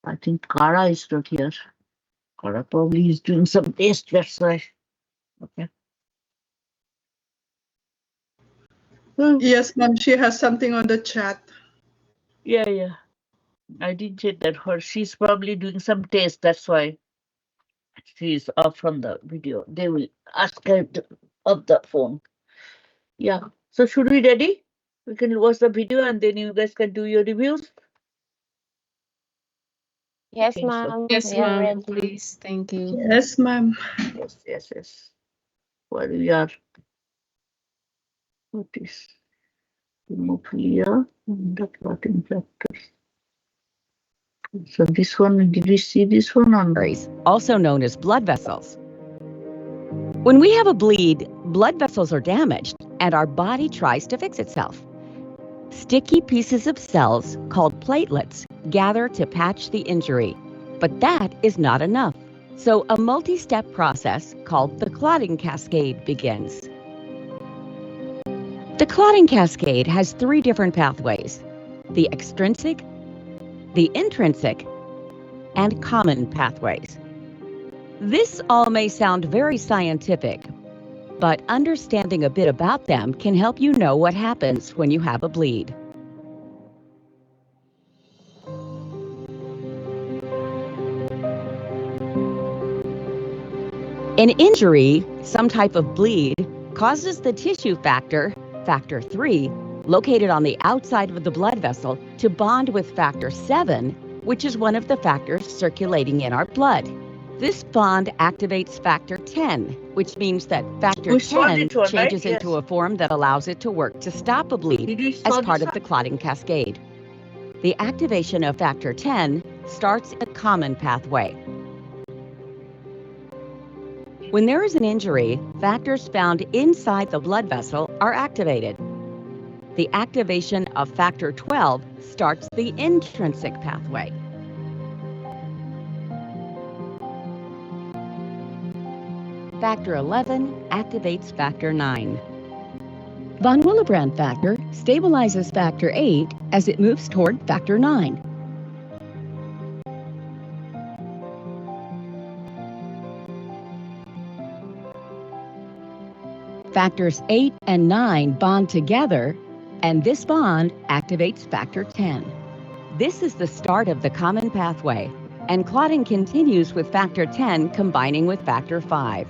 I think Kara is not here. Kara probably is doing some test. That's why. Okay. Yes, ma'am. She has something on the chat. Yeah. I didn't say that her. She's probably doing some test. That's why she's off from the video. They will ask her of the phone. Yeah. So should we ready? We can watch the video and then you guys can do your reviews. Yes, Okay, so- ma'am. Yes, We are ma'am. ready. Please, thank you. Yes, ma'am. Yes. Where we are. What is hemophilia and the clotting factors? So this one, did we see this one on? Also known as blood vessels. When we have a bleed, blood vessels are damaged and our body tries to fix itself. Sticky pieces of cells called platelets gather to patch the injury, but that is not enough. So a multi-step process called the clotting cascade begins. The clotting cascade has 3 different pathways: the extrinsic, the intrinsic, and common pathways. This all may sound very scientific, but understanding a bit about them can help you know what happens when you have a bleed. An injury, some type of bleed, causes the tissue factor, factor 3, located on the outside of the blood vessel, to bond with factor 7, which is one of the factors circulating in our blood. This bond activates factor 10, which means that factor We saw 10 this one, right? changes into a form that allows it to work to stop a bleed Did we as saw part this of the clotting cascade. The activation of factor 10 starts a common pathway. When there is an injury, factors found inside the blood vessel are activated. The activation of factor 12 starts the intrinsic pathway. Factor 11 activates factor 9. Von Willebrand factor stabilizes factor 8 as it moves toward factor 9. Factors 8 and 9 bond together, and this bond activates factor 10. This is the start of the common pathway, and clotting continues with factor 10 combining with factor 5.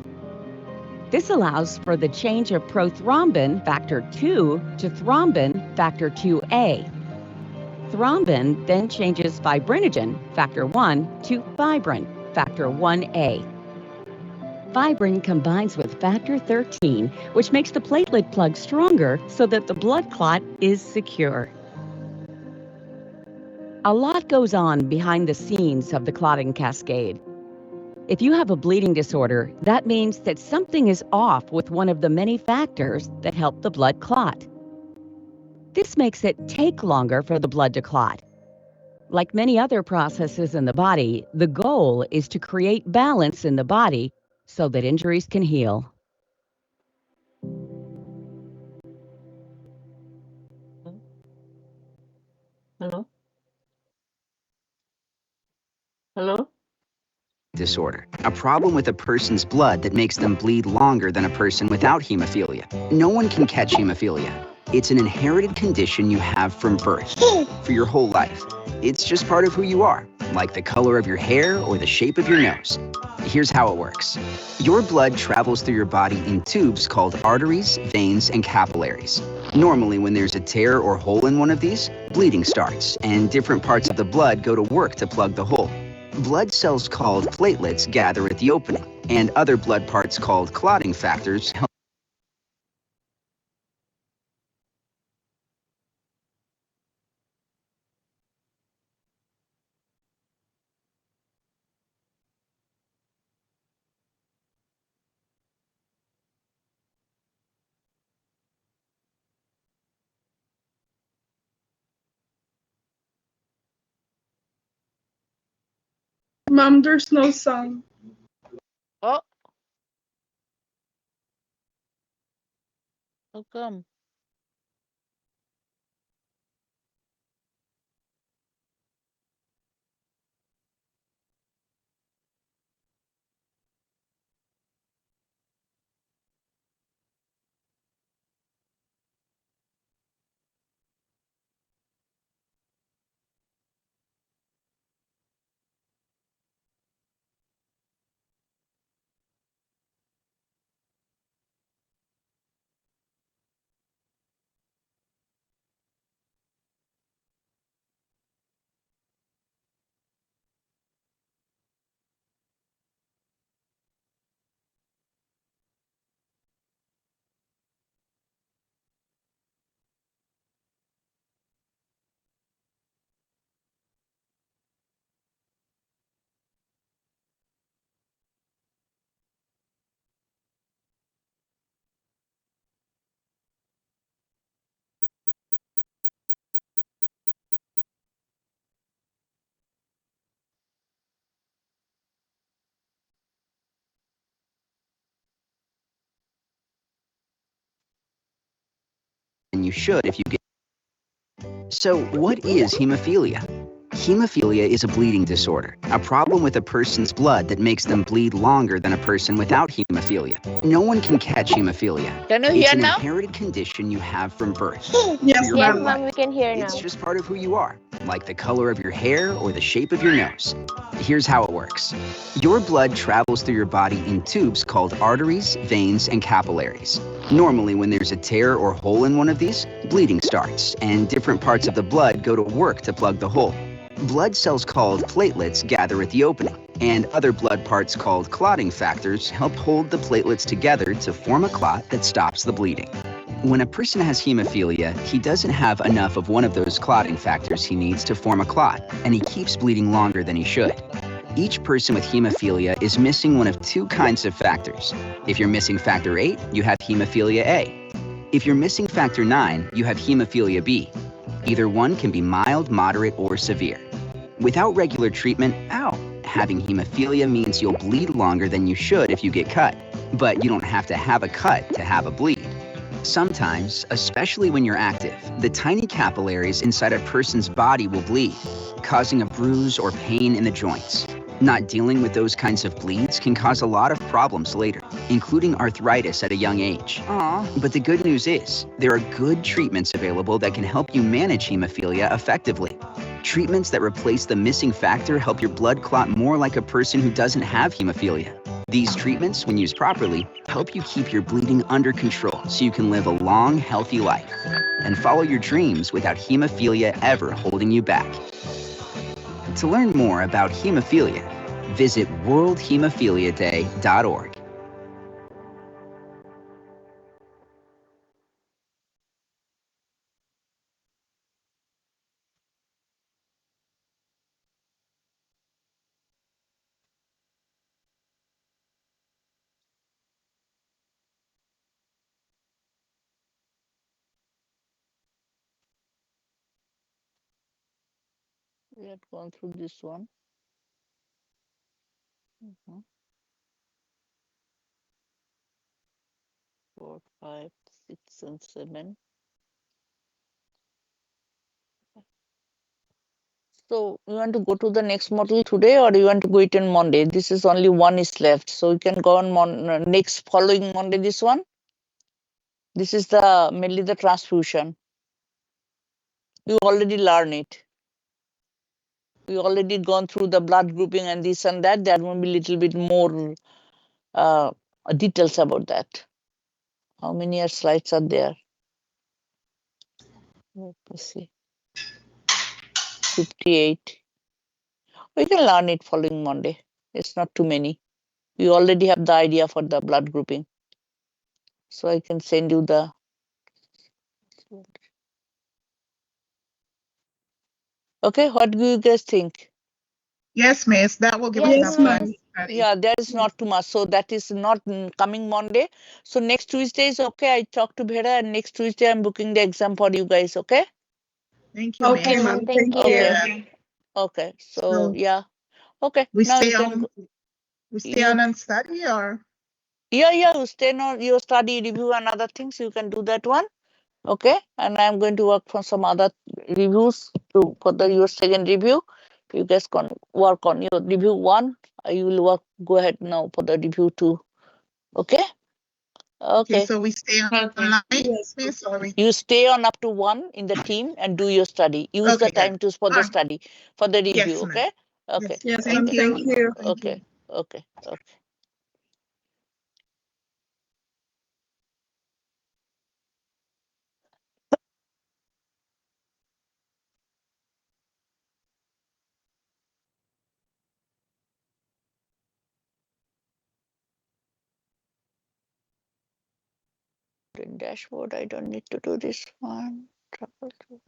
This allows for the change of prothrombin, factor 2, to thrombin, factor 2A. Thrombin then changes fibrinogen, factor 1, to fibrin, factor 1A. Fibrin combines with factor 13, which makes the platelet plug stronger so that the blood clot is secure. A lot goes on behind the scenes of the clotting cascade. If you have a bleeding disorder, that means that something is off with one of the many factors that help the blood clot. This makes it take longer for the blood to clot. Like many other processes in the body, the goal is to create balance in the body so that injuries can heal. Hello? Hello? Disorder, a problem with a person's blood that makes them bleed longer than a person without hemophilia. No one can catch hemophilia. It's an inherited condition you have from birth, for your whole life. It's just part of who you are, like the color of your hair or the shape of your nose. Here's how it works. Your blood travels through your body in tubes called arteries, veins, and capillaries. Normally, when there's a tear or hole in one of these, bleeding starts, and different parts of the blood go to work to plug the hole. Blood cells called platelets gather at the opening, and other blood parts called clotting factors help. Mom, there's no sound. Oh. How come? And you should if you get. So, what is hemophilia? Hemophilia is a bleeding disorder, a problem with a person's blood that makes them bleed longer than a person without hemophilia. No one can catch hemophilia. Can you It's hear an now? inherited condition you have from birth. Yes, Your Yes, whole mom, we life. can hear It's now. just part of who you are, like the color of your hair or the shape of your nose. Here's how it works. Your blood travels through your body in tubes called arteries, veins, and capillaries. Normally, when there's a tear or hole in one of these, bleeding starts, and different parts of the blood go to work to plug the hole. Blood cells called platelets gather at the opening, and other blood parts called clotting factors help hold the platelets together to form a clot that stops the bleeding. When a person has hemophilia, he doesn't have enough of one of those clotting factors he needs to form a clot, and he keeps bleeding longer than he should. Each person with hemophilia is missing one of two kinds of factors. If you're missing factor 8, you have hemophilia A. If you're missing factor 9, you have hemophilia B. Either one can be mild, moderate, or severe. Without regular treatment, having hemophilia means you'll bleed longer than you should if you get cut. But you don't have to have a cut to have a bleed. Sometimes, especially when you're active, the tiny capillaries inside a person's body will bleed, causing a bruise or pain in the joints. Not dealing with those kinds of bleeds can cause a lot of problems later, including arthritis at a young age. But the good news is, there are good treatments available that can help you manage hemophilia effectively. Treatments that replace the missing factor help your blood clot more like a person who doesn't have hemophilia. These treatments, when used properly, help you keep your bleeding under control so you can live a long, healthy life and follow your dreams without hemophilia ever holding you back. To learn more about hemophilia, visit worldhemophiliaday.org. We had gone through this one. 4, 5, 6, and 7. So you want to go to the next module today, or you want to go it on Monday? This is only one is left, so you can go on next following Monday. This one. This is the mainly the transfusion. You already learn it. We already gone through the blood grouping and this and that. There will be a little bit more details about that. How many slides are there? Let's see. 58. We can learn it following Monday. It's not too many. We already have the idea for the blood grouping. So I can send you the. Okay, what do you guys think? Yes, miss. That will give us Yes, enough time ma'am. to study. Yeah, that is not too much. So that is not coming Monday. So next Tuesday is okay. I talked to Bhera and next Tuesday I'm booking the exam for you guys. Okay. Thank you, Okay, miss. ma'am. Thank Thank you. Okay. Okay. So So yeah. Okay. we Now stay you can on. go. We stay You on and study, or yeah, you stay on your study review and other things. You can do that one. Okay. And I'm going to work for some other reviews to for the your second review. You guys can work on your review 1. You will work. Go ahead now for the review 2. Okay. okay. Okay. So we stay online, Yes. miss, or we. You stay on up to 1 in the team and do your study. Use the Okay, good. time to for All the right. study for the review. Yes, ma'am. Okay. Okay. Yes. Yes, Thank ma'am. Okay. you. Thank you. Thank you. Okay. Okay. Okay. In dashboard, I don't need to do this one. Trouble to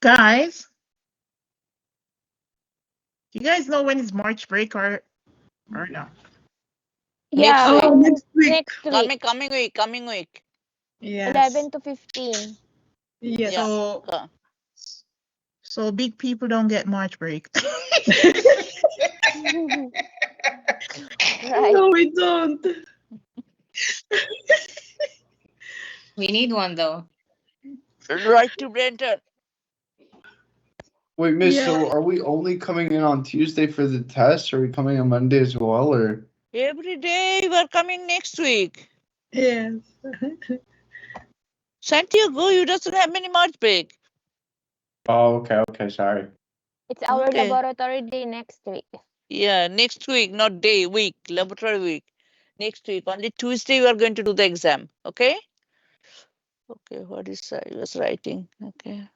Guys, you guys know when is March break or no? next Yeah, week. Oh, next week. next week, Coming week. Yes. 11 to 15. Yes. Yeah. So Uh, so big people don't get March break. Right. No, we don't. We need one though. right to Brenton. Wait, miss, Yeah. so are we only coming in on Tuesday for the test? Or are we coming on Monday as well, or? Every day we're coming next week. Yes. Santiago, you doesn't have many March break. Oh, okay, sorry. It's our Okay. laboratory day next week. Yeah, next week, not day, week, laboratory week. Next week, only Tuesday we are going to do the exam. Okay? Okay, what is I was writing? Okay.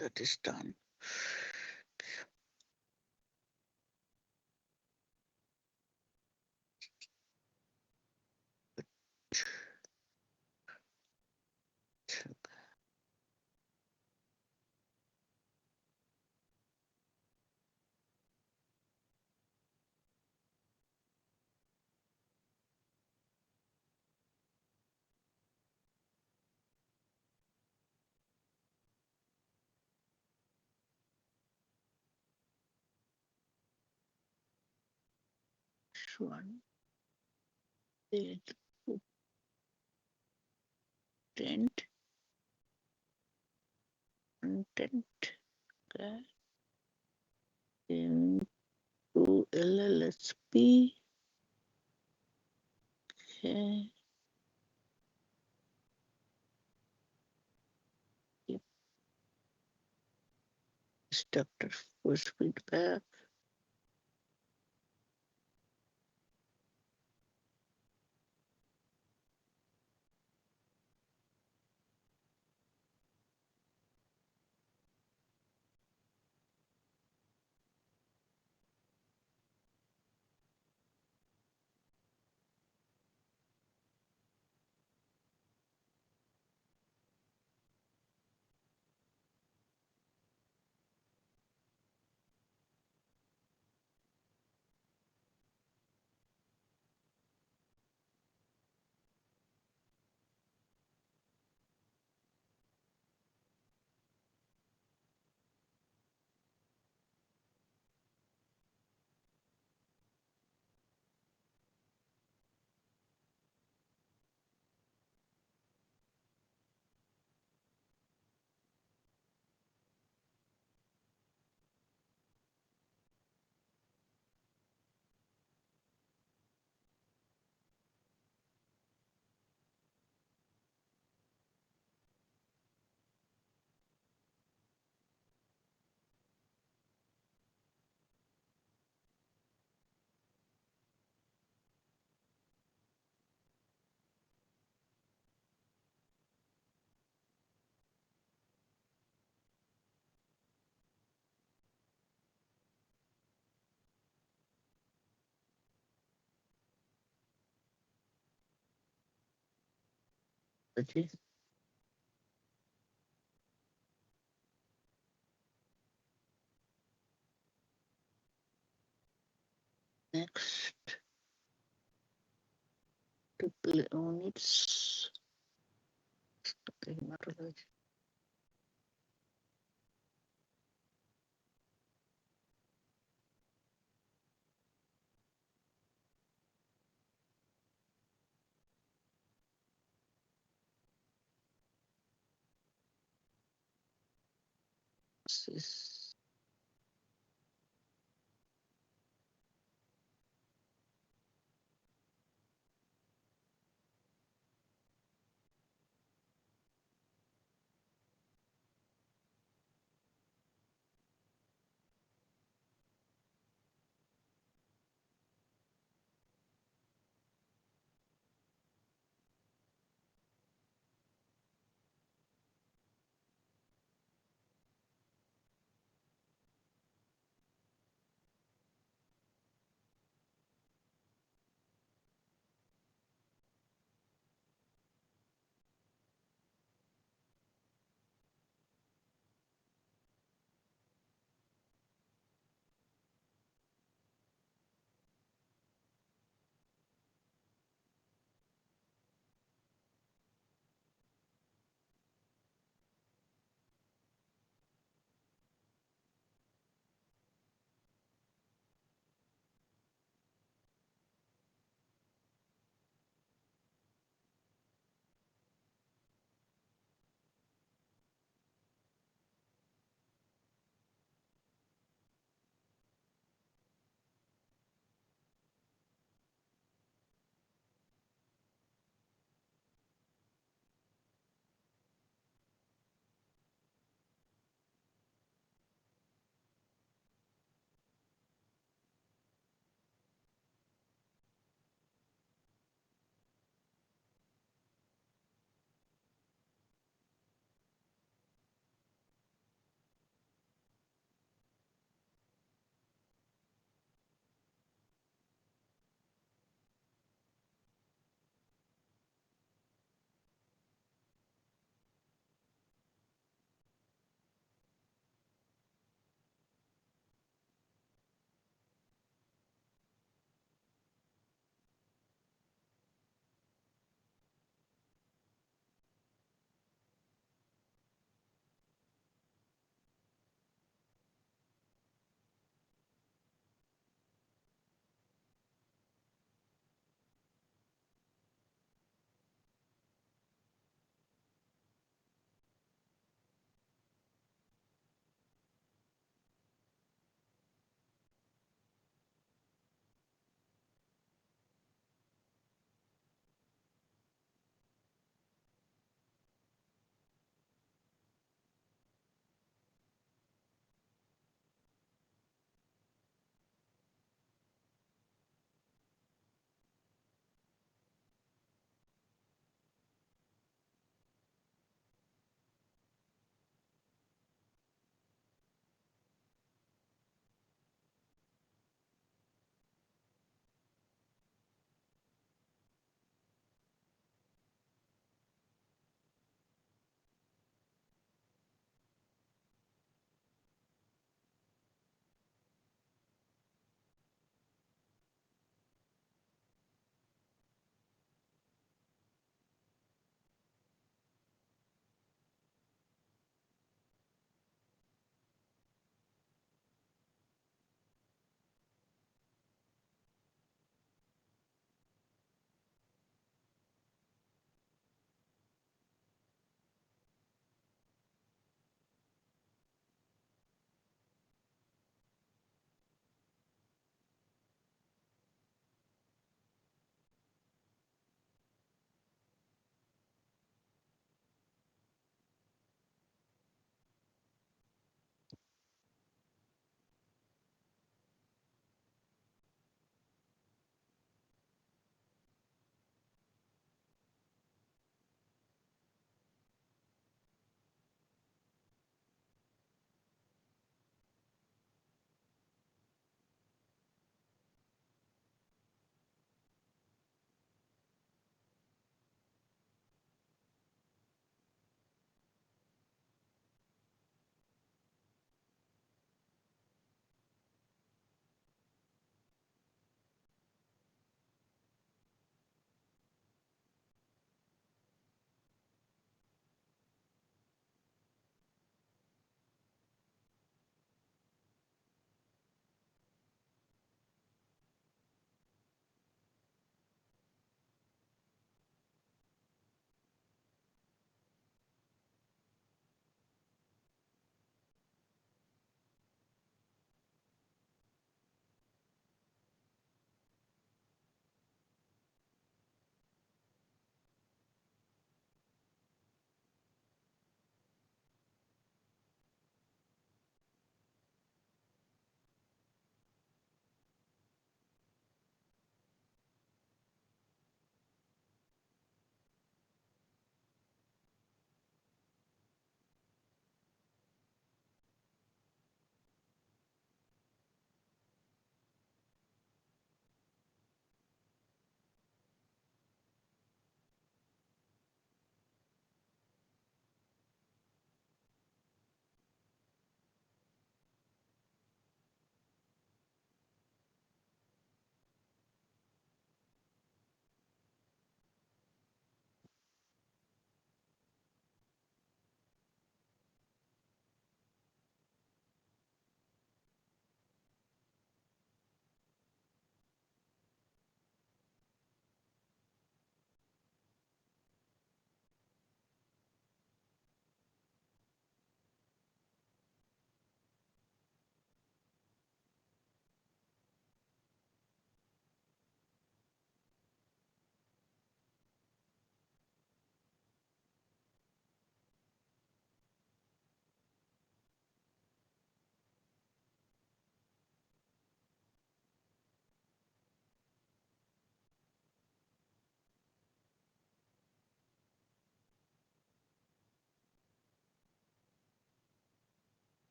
that is done. One, eight, content, okay, into LLSP, okay. Yep. Instructor force feedback. Okay. Next, triple units. Okay, hematology. This is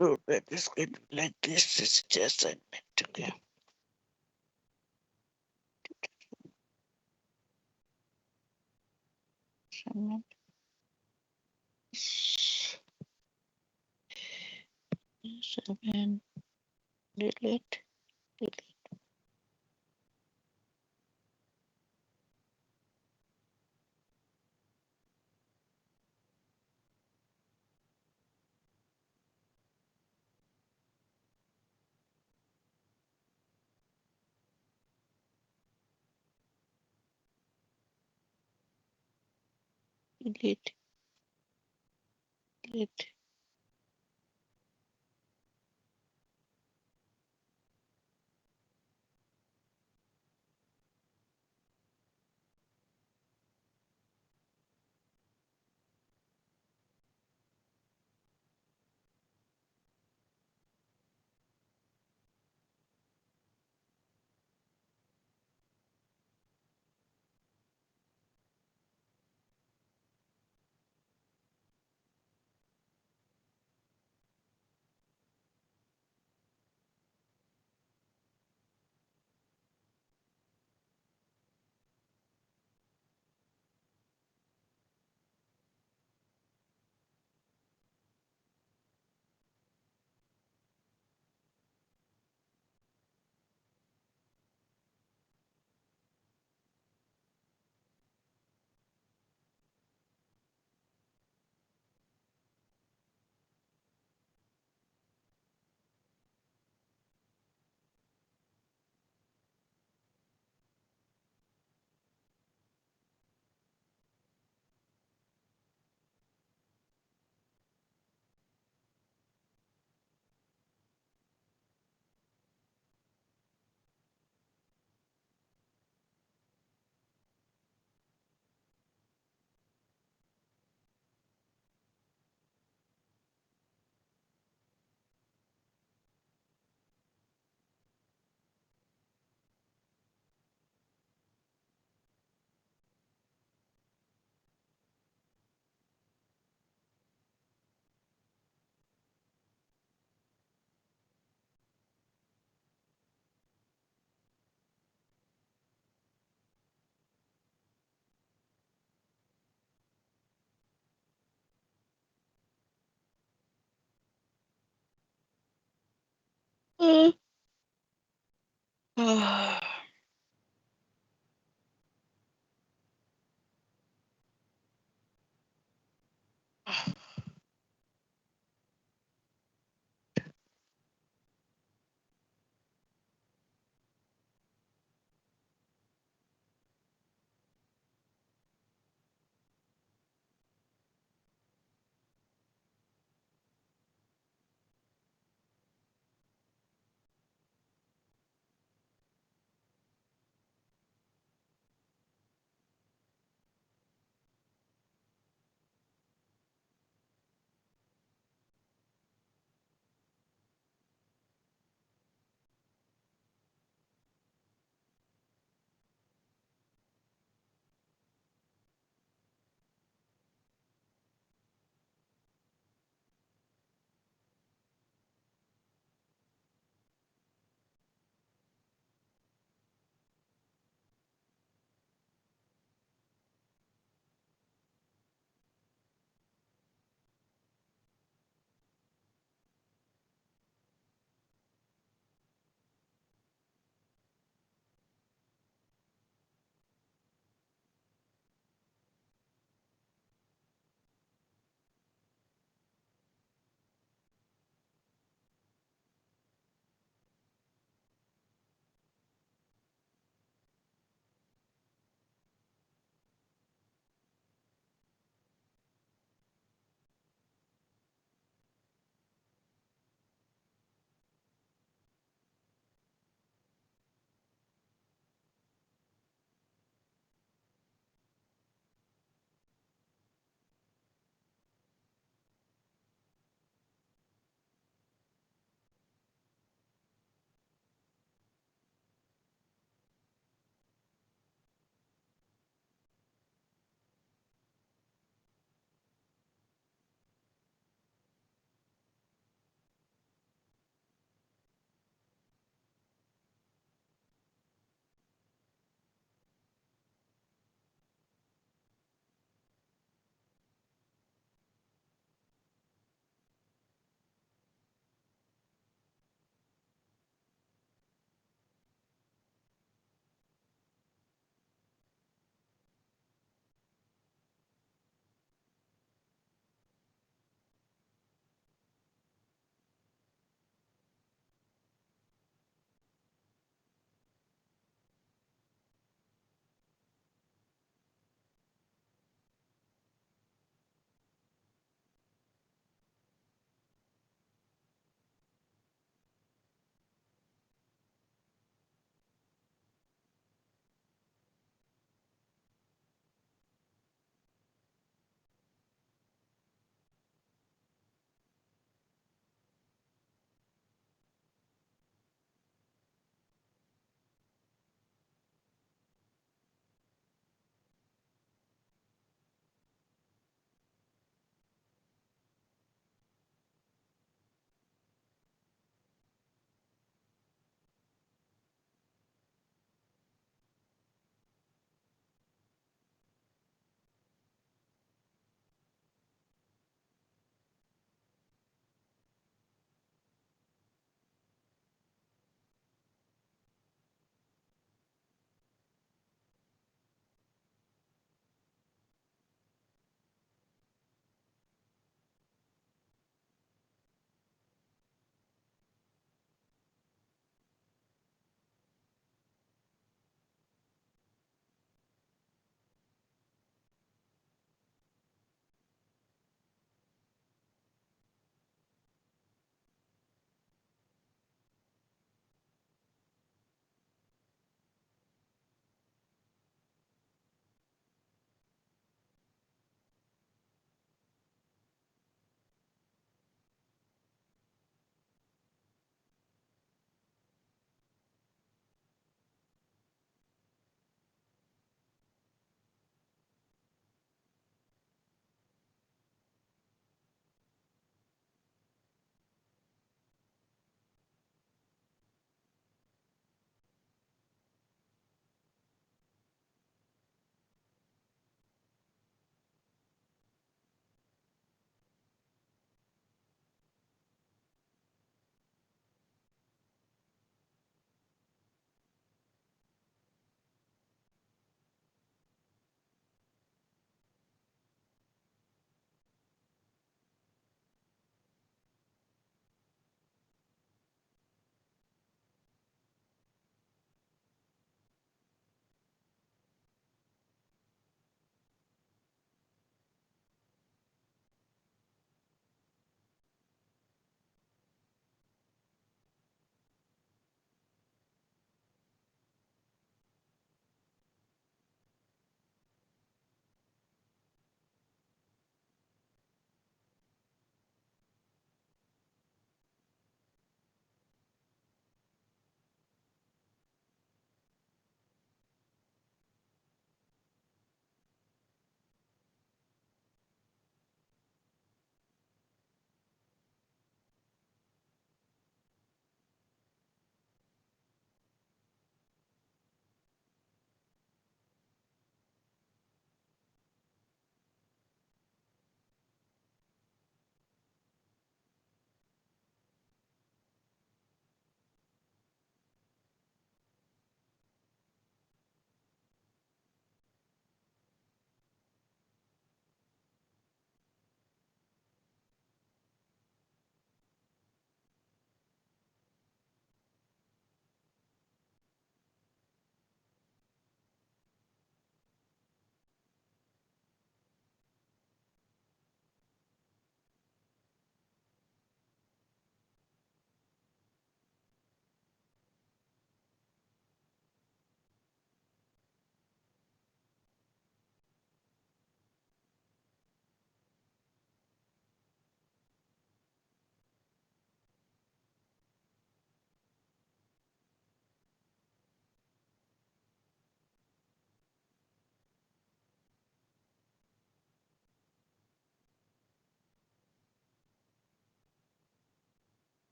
Oh, let this get like this is just a minute. Okay. Seven, delete. Delete. Delete.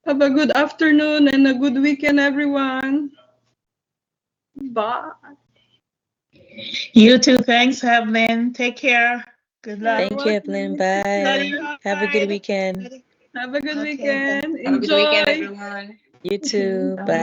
Have a good afternoon and a good weekend, everyone. Bye. You too. Thanks, Evelyn. Take care. Good luck. Thank you, Evelyn. Bye. Have a good weekend. Have a good weekend. Have a good weekend, Enjoy. everyone. You too. Bye.